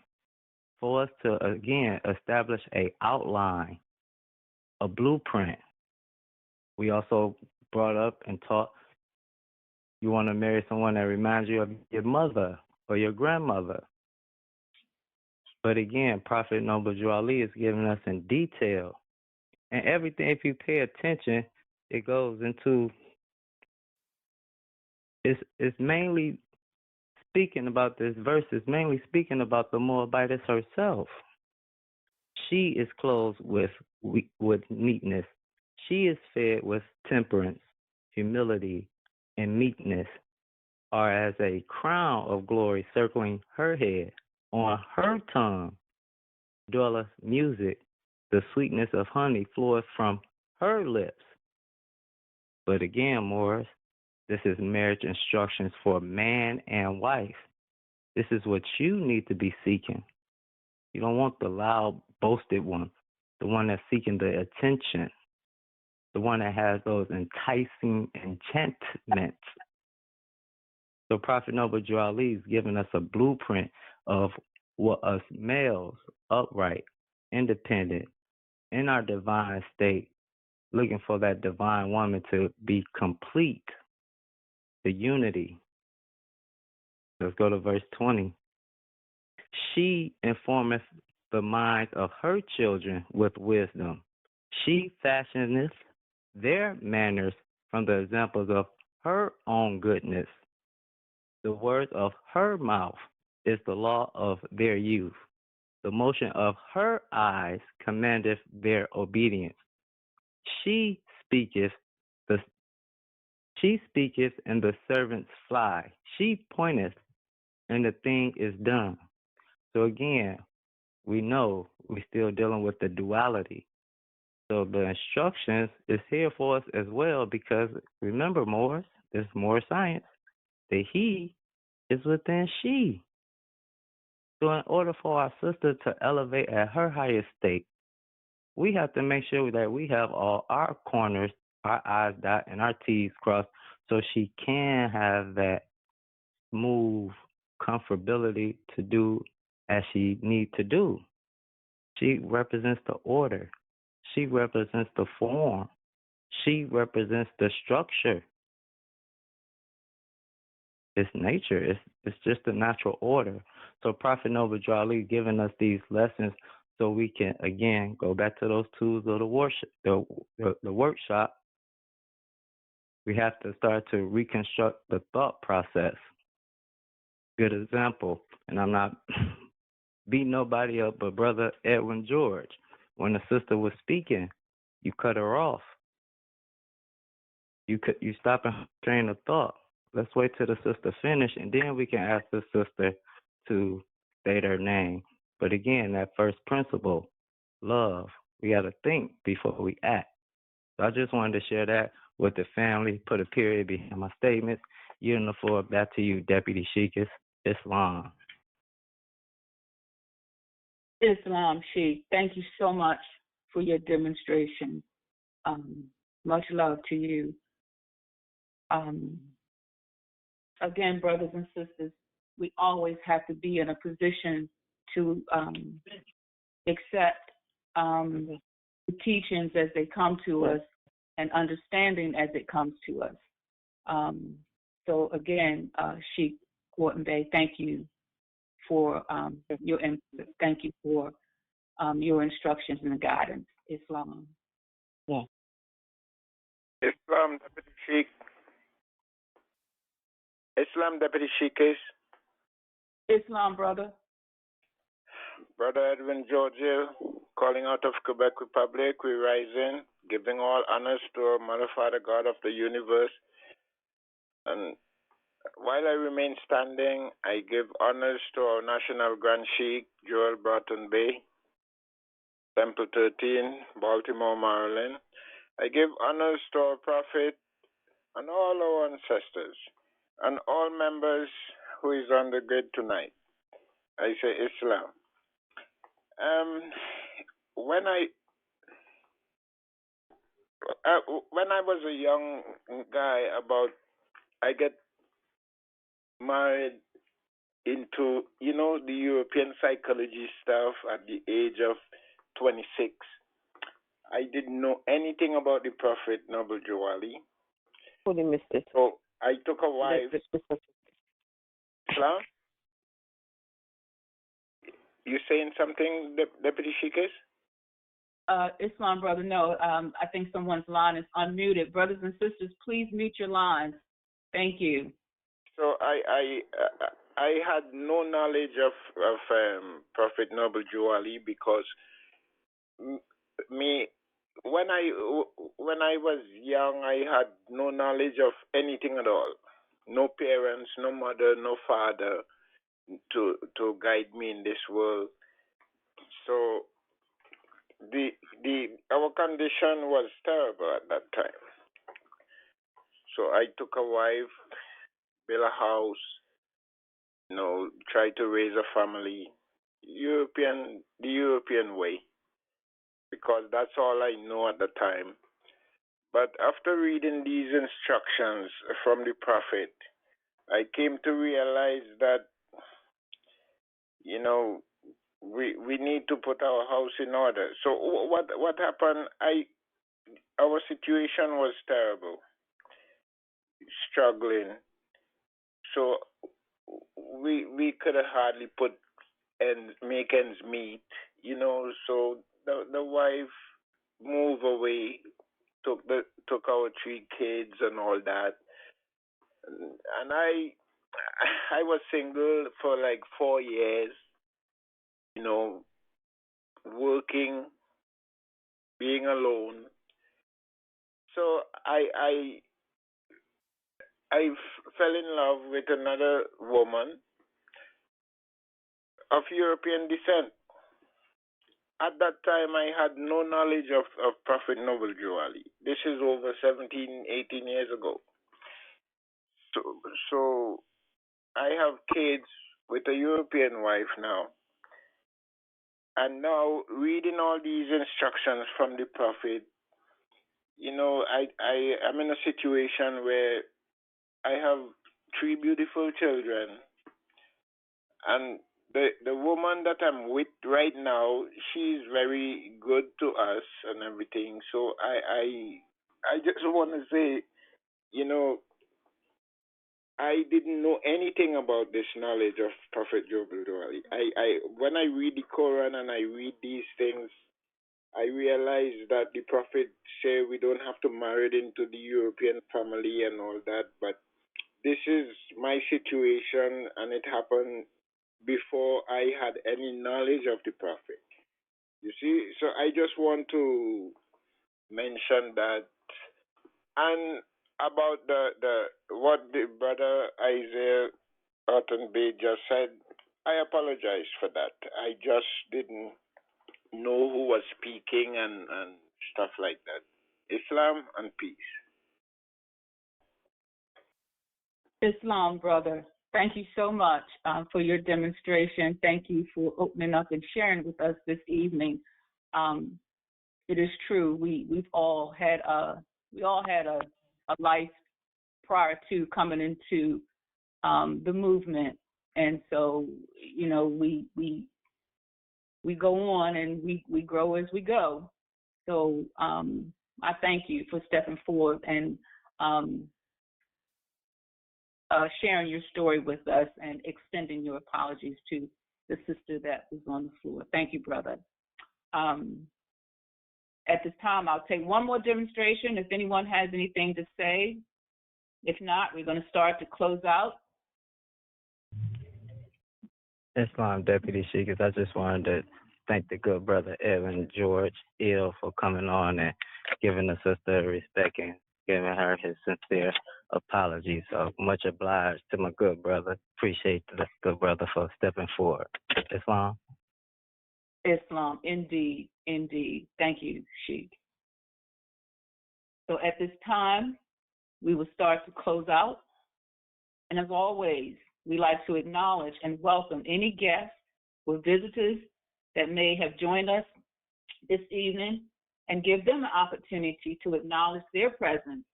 for us to again establish a outline, a blueprint. We also brought up and taught you want to marry someone that reminds you of your mother or your grandmother. But again, Prophet Noble Drew Ali is giving us in detail. And everything, if you pay attention, it goes into, it's mainly speaking about this verse, is mainly speaking about the Moabitess herself. She is clothed with neatness. She is fed with temperance, humility, and meekness, are as a crown of glory circling her head. On her tongue dwelleth music. The sweetness of honey floweth from her lips. But again, Morris, this is marriage instructions for man and wife. This is what you need to be seeking. You don't want the loud, boasted one, the one that's seeking the attention, the one that has those enticing enchantments. So Prophet Noble Drew Ali is giving us a blueprint of what us males, upright, independent, in our divine state, looking for that divine woman to be complete, the unity. Let's go to verse 20. She informeth the minds of her children with wisdom. She fashioneth their manners from the examples of her own goodness. The words of her mouth is the law of their youth. The motion of her eyes commandeth their obedience. She speaketh, and the servants fly. She pointeth, and the thing is done. So again, we know we're still dealing with the duality. So the instructions is here for us as well, because remember, Morris, this is Moorish science. The he is within she. So in order for our sister to elevate at her highest state, we have to make sure that we have all our corners, our I's dotted and our T's crossed, so she can have that smooth comfortability to do as she need to do. She represents the order. She represents the form. She represents the structure. It's nature. It's just a natural order. So Prophet Noble Drew Ali giving us these lessons so we can, again, go back to those tools of the worship, the workshop. We have to start to reconstruct the thought process. Good example, and I'm not beating nobody up, but Brother Edwin George, when the sister was speaking, you cut her off. You stop and train of thought. Let's wait till the sister finish, and then we can ask the sister to state her name. But again, that first principle, love, we got to think before we act. So I just wanted to share that with the family, put a period behind my statements. Yielding the floor back to you, Deputy Sheikah, Islam. Islam Sheikh, thank you so much for your demonstration. Much love to you. Again, brothers and sisters, we always have to be in a position to accept the teachings as they come to us and understanding as it comes to us. So again, Sheikh Wharton Bay, thank you for your input. Thank you for your instructions and guidance. Islam. Yeah. Islam, Deputy Sheikh. Islam, Deputy Sheikhs. Islam, brother. Brother Edwin Georgia, calling out of Quebec Republic, we rise in, giving all honors to our Mother, Father, God of the universe. And while I remain standing, I give honors to our National Grand Sheikh, Joel Broughton Bay, Temple 13, Baltimore, Maryland. I give honors to our Prophet and all our ancestors and all members who is on the grid tonight. I say Islam. When I was a young guy, I get married into, the European psychology stuff at the age of 26. I didn't know anything about the Prophet Noble Jawali. Fully missed it. So I took a wife. Islam? You saying something, Deputy Sheikhs? Islam, brother, no. I think someone's line is unmuted. Brothers and sisters, please mute your lines. Thank you. So I had no knowledge of Prophet Noble Jawali because when I was young, I had no knowledge of anything at all. No parents, no mother, no father to guide me in this world. So our condition was terrible at that time. So I took a wife, built a house, tried to raise a family, the European way, because that's all I know at the time. But after reading these instructions from the Prophet, I came to realize that, we need to put our house in order. So what happened? Our situation was terrible, struggling. So we could hardly make ends meet, So the wife moved away, took our 3 kids and all that, and I was single for like 4 years, working, being alone. So I fell in love with another woman of European descent. At that time, I had no knowledge of Prophet Noble Jawali. This is over 17, 18 years ago. So I have kids with a European wife now. And now, reading all these instructions from the Prophet, I am in a situation where I have 3 beautiful children, and the woman that I'm with right now, she's very good to us and everything. So I just want to say, I didn't know anything about this knowledge of Prophet Noble Jawali. When I read the Koran and I read these things, I realize that the Prophet said we don't have to marry into the European family and all that, but this is my situation, and it happened before I had any knowledge of the Prophet. You see, so I just want to mention that. And about the what the brother Isaiah Ottenby just said, I apologize for that. I just didn't know who was speaking and stuff like that. Islam and peace. Islam, brother. Thank you so much for your demonstration. Thank you for opening up and sharing with us this evening. It is true. We've all had a life prior to coming into the movement, and so we go on and we grow as we go. So I thank you for stepping forward and sharing your story with us and extending your apologies to the sister that was on the floor. Thank you, brother. At this time, I'll take one more demonstration if anyone has anything to say. If not, we're going to start to close out. Islam Deputy Sheikah, I just wanted to thank the good brother Evan George Ill for coming on and giving the sister respect and giving her his sincere apology. So much obliged to my good brother. Appreciate the good brother for stepping forward. Islam. Islam, indeed, indeed. Thank you, Sheikh. So at this time, we will start to close out. And as always, we like to acknowledge and welcome any guests or visitors that may have joined us this evening and give them the opportunity to acknowledge their presence.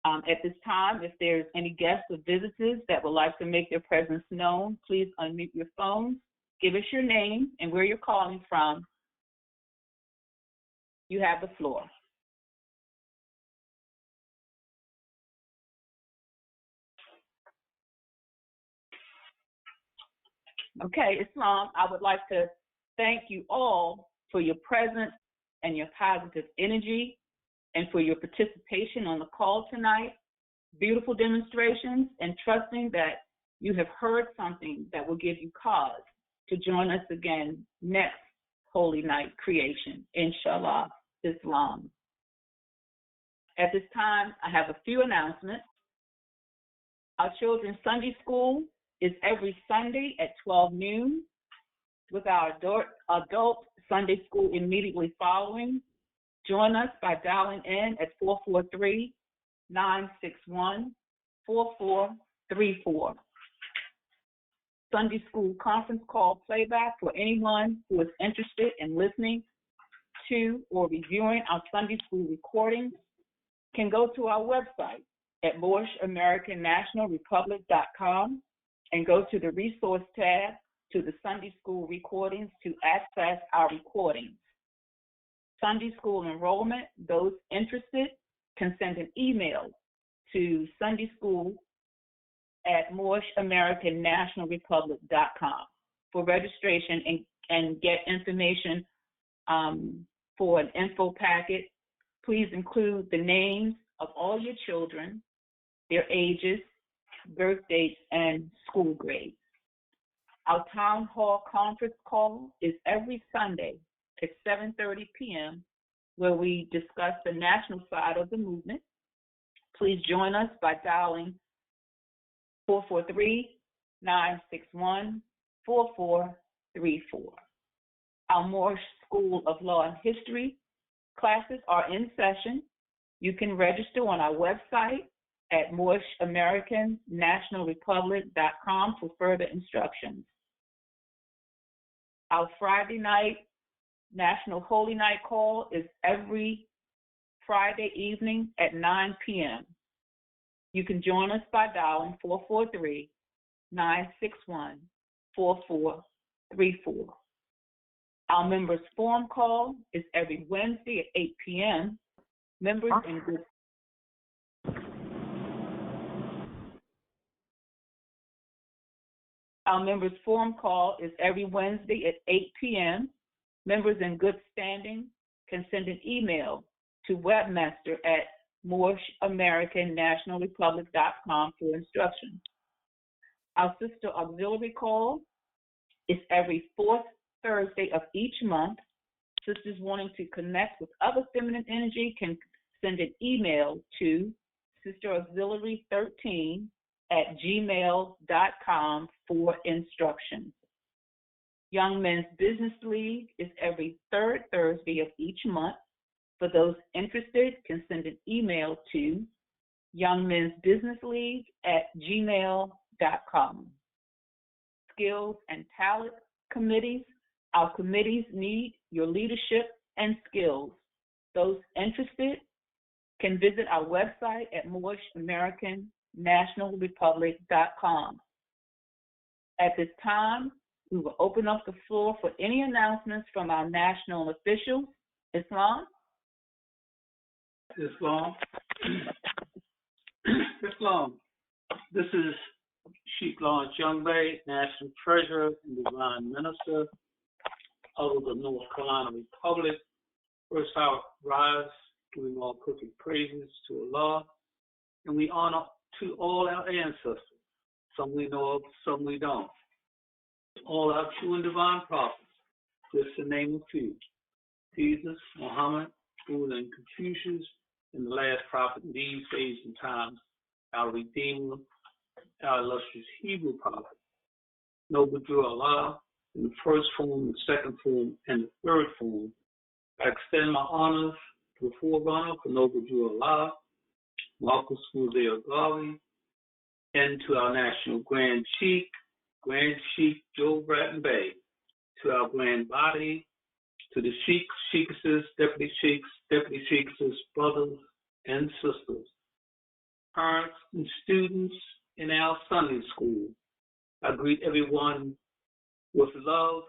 At this time, if there's any guests or visitors that would like to make their presence known, please unmute your phones, give us your name and where you're calling from. You have the floor. Okay, Islam, I would like to thank you all for your presence and your positive energy and for your participation on the call tonight. Beautiful demonstrations, and trusting that you have heard something that will give you cause to join us again next Holy Night Creation, inshallah, Islam. At this time, I have a few announcements. Our children's Sunday school is every Sunday at 12 noon, with our adult Sunday school immediately following. Join us by dialing in at 443-961-4434. Sunday school conference call playback for anyone who is interested in listening to or reviewing our Sunday school recordings can go to our website at Moorish American National Republic.com and go to the resource tab to the Sunday school recordings to access our recordings. Sunday school enrollment, those interested can send an email to sundayschool@MoorishamericanNationalRepublic.com for registration and get information for an info packet. Please include the names of all your children, their ages, birth dates, and school grades. Our town hall conference call is every Sunday at 7:30 p.m., where we discuss the national side of the movement. Please join us by dialing 443-961-4434. Our Moorish School of Law and History classes are in session. You can register on our website at MoorishamericanNationalRepublic.com for further instructions. Our Friday night National Holy Night call is every Friday evening at 9 p.m. You can join us by dialing 443-961-4434. Our members forum call is every Wednesday at 8 p.m. Members in good Our members forum call is every Wednesday at 8 p.m. Members in good standing can send an email to webmaster@MoorishamericanNationalRepublic.com for instructions. Our sister auxiliary call is every fourth Thursday of each month. Sisters wanting to connect with other feminine energy can send an email to sisterauxiliary13@gmail.com for instructions. Young Men's Business League is every third Thursday of each month. For those interested, can send an email to youngmensbusinessleague@gmail.com. Skills and talent committees. Our committees need your leadership and skills. Those interested can visit our website at MoorishamericanNationalRepublic.com. At this time, we will open up the floor for any announcements from our national officials. Islam? Islam. Islam. This is Sheikh Lawrence Youngbay, National Treasurer and Divine Minister of the North Carolina Republic. First, I rise, giving all perfect praises to Allah, and we honor to all our ancestors. Some we know of, some we don't. all our true and divine prophets, just to name a few. Jesus, Muhammed, Buddha, and Confucius, and the last prophet in these days and times, our Redeemer, our illustrious Hebrew prophet, Noble Drew Allah, in the first form, the second form, and the third form. I extend my honors to the forerunner for Noble Drew Allah, Marcus Muzeo Garvey, and to our national Grand Sheikh Joe Bratton Bey, to our Grand Body, to the Sheikhs, Sheikhesses, Deputy Sheikhesses, brothers and sisters, parents and students in our Sunday school. I greet everyone with love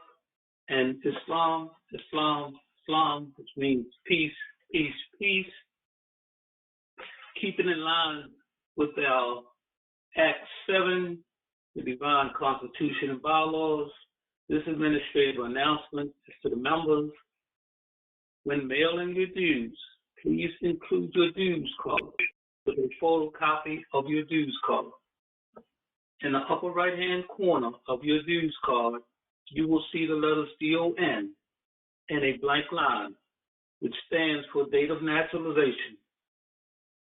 and Islam, which means peace, peace, peace, keeping in line with our Act 7, the Divine Constitution and Bylaws. This administrative announcement is to the members. When mailing your dues, please include your dues card with a photocopy of your dues card. In the upper right-hand corner of your dues card, you will see the letters DON and a blank line, which stands for date of naturalization.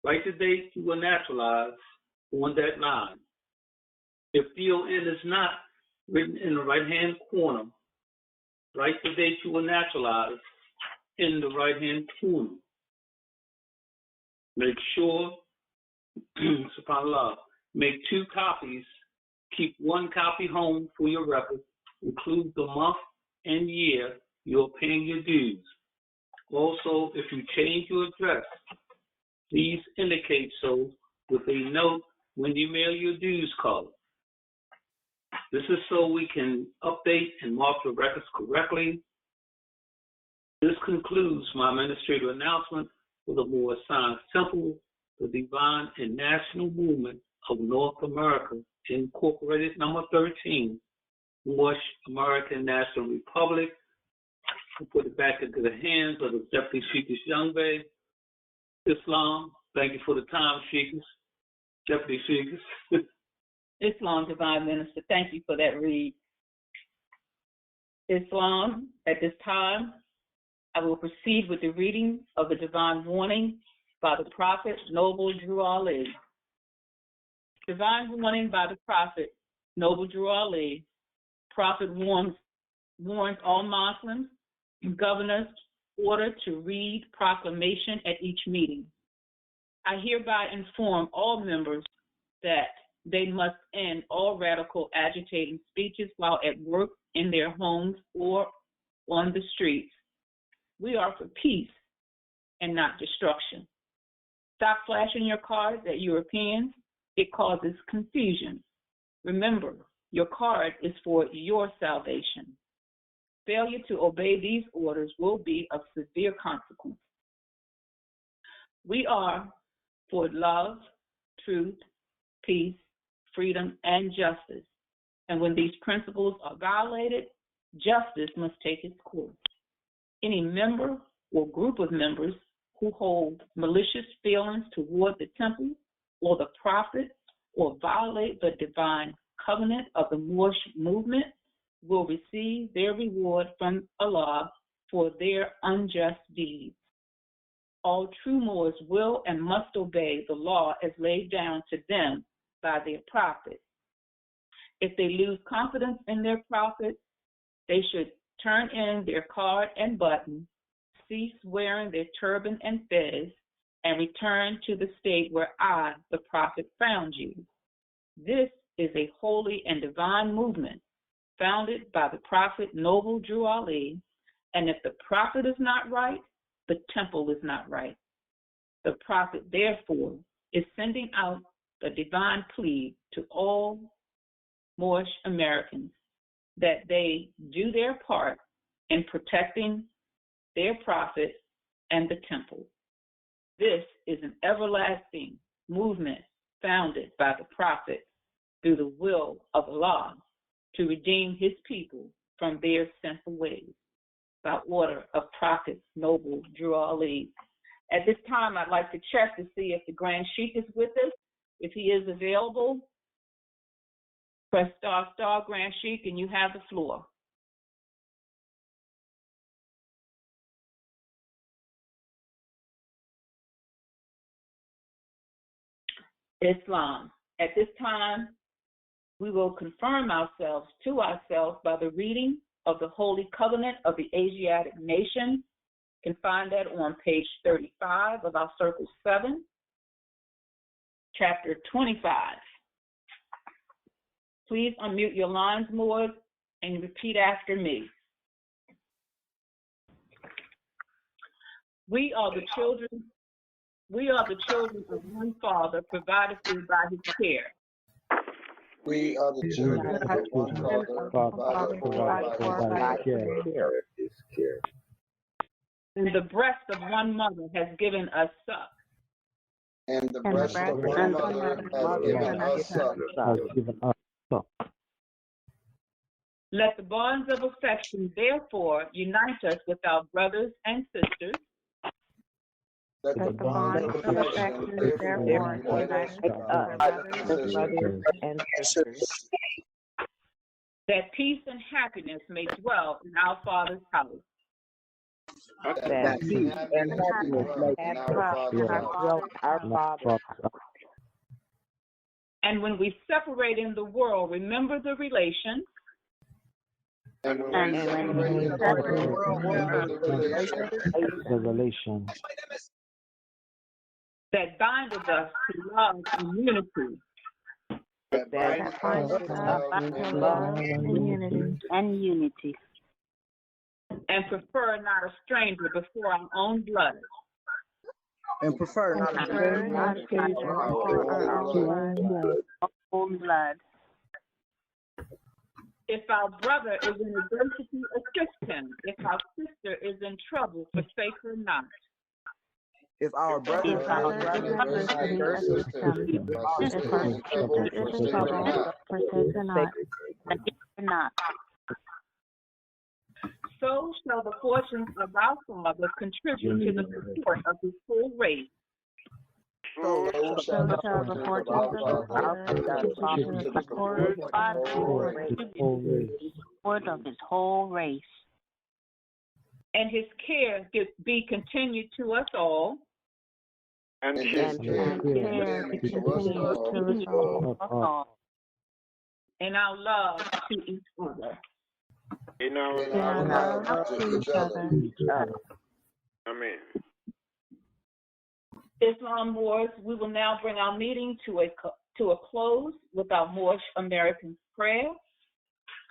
Write the date you were naturalized on that line. If DON is not written in the right-hand corner, write the date you were naturalized in the right-hand corner. Make sure, subhanAllah, make 2 copies. Keep 1 copy home for your record. Include the month and year you're paying your dues. Also, if you change your address, please indicate so with a note when you mail your dues card. This is so we can update and mark the records correctly. This concludes my administrative announcement for the Moorish Science Temple, the Divine and National Movement of North America, Incorporated number 13, Moorish American National Republic. We'll put it back into the hands of the Deputy Sheikhs Youngbe. Islam, thank you for the time, Sheikhs. Deputy Sheikhs. Islam, Divine Minister, thank you for that read. Islam, at this time, I will proceed with the reading of the divine warning by the Prophet Noble Drew Ali. Divine warning by the Prophet Noble Drew Ali. Prophet warns all Muslims and governors ordered to read proclamation at each meeting. I hereby inform all members that they must end all radical agitating speeches while at work, in their homes, or on the streets. We are for peace and not destruction. Stop flashing your cards at Europeans. It causes confusion. Remember, your card is for your salvation. Failure to obey these orders will be of severe consequence. We are for love, truth, peace, freedom, and justice. And when these principles are violated, justice must take its course. Any member or group of members who hold malicious feelings toward the temple or the prophet or violate the divine covenant of the Moorish movement will receive their reward from Allah for their unjust deeds. All true Moors will and must obey the law as laid down to them by their prophet. If they lose confidence in their prophet, they should turn in their card and button, cease wearing their turban and fez, and return to the state where I, the prophet, found you. This is a holy and divine movement founded by the prophet Noble Drew Ali, and if the prophet is not right, the temple is not right. The prophet, therefore, is sending out the divine plea to all Moorish Americans that they do their part in protecting their prophet and the temple. This is an everlasting movement founded by the prophet through the will of Allah to redeem his people from their sinful ways by order of Prophet Noble Drew Ali. At this time, I'd like to check to see if the Grand Sheikh is with us, if he is available. Press star, Grand Sheik, and you have the floor. Islam. At this time, we will confirm ourselves to ourselves by the reading of the Holy Covenant of the Asiatic Nations. You can find that on page 35 of our Circle 7, chapter 25. Please unmute your lines, Moors, and repeat after me. We are the children of one Father, provided for by His care. We are the children of one Father, provided for by His care. And the breast of one mother has given us suck. And the breast of one mother has given us suck. Let the bonds of affection, therefore, unite us with our brothers and sisters. Let the bonds of affection, therefore, unite us with our brothers and sisters. That peace and happiness may dwell in our Father's house. That peace and happiness may dwell in our Father's house. And when we separate in the world, remember the relations. And when we separate in the world, remember the relations that bindeth us to love and unity. That bindeth us to love and unity. And prefer not a stranger before our own blood. And prefer not a stranger before our own blood. If our brother is in adversity, assist him. If our sister is in trouble, forsake her not. If our brother is in adversity, assist him. If our sister is in trouble, forsake her not. So shall the fortunes of our Father contribute to the support of His whole race. So shall the fortunes of our Father contribute to the support of His whole race. And His care be continued to us all. And His care be continued to us all. In our love to each other. In our love to each other. Amen. Islam Moors, we will now bring our meeting to a close with our Moorish American prayer.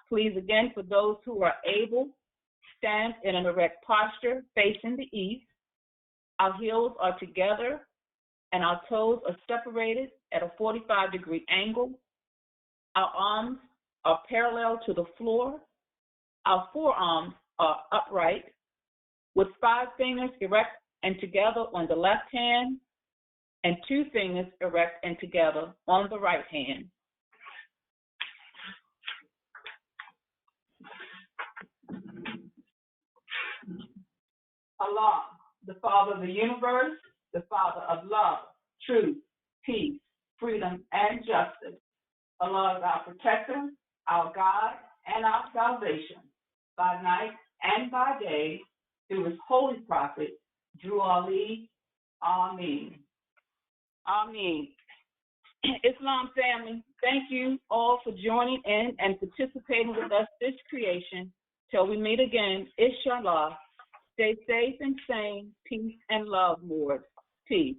Please again, for those who are able, stand in an erect posture facing the east. Our heels are together and our toes are separated at a 45-degree angle. Our arms are parallel to the floor. Our forearms are upright with 5 fingers erect and together on the left hand and 2 fingers erect and together on the right hand. Allah, the Father of the universe, the Father of love, truth, peace, freedom, and justice. Allah is our protector, our God, and our salvation, by night and by day, through His holy prophet, Drew Ali. Ameen. Ameen. Islam family, thank you all for joining in and participating with us this creation. Till we meet again, inshallah. Stay safe and sane. Peace and love, Lord. Peace.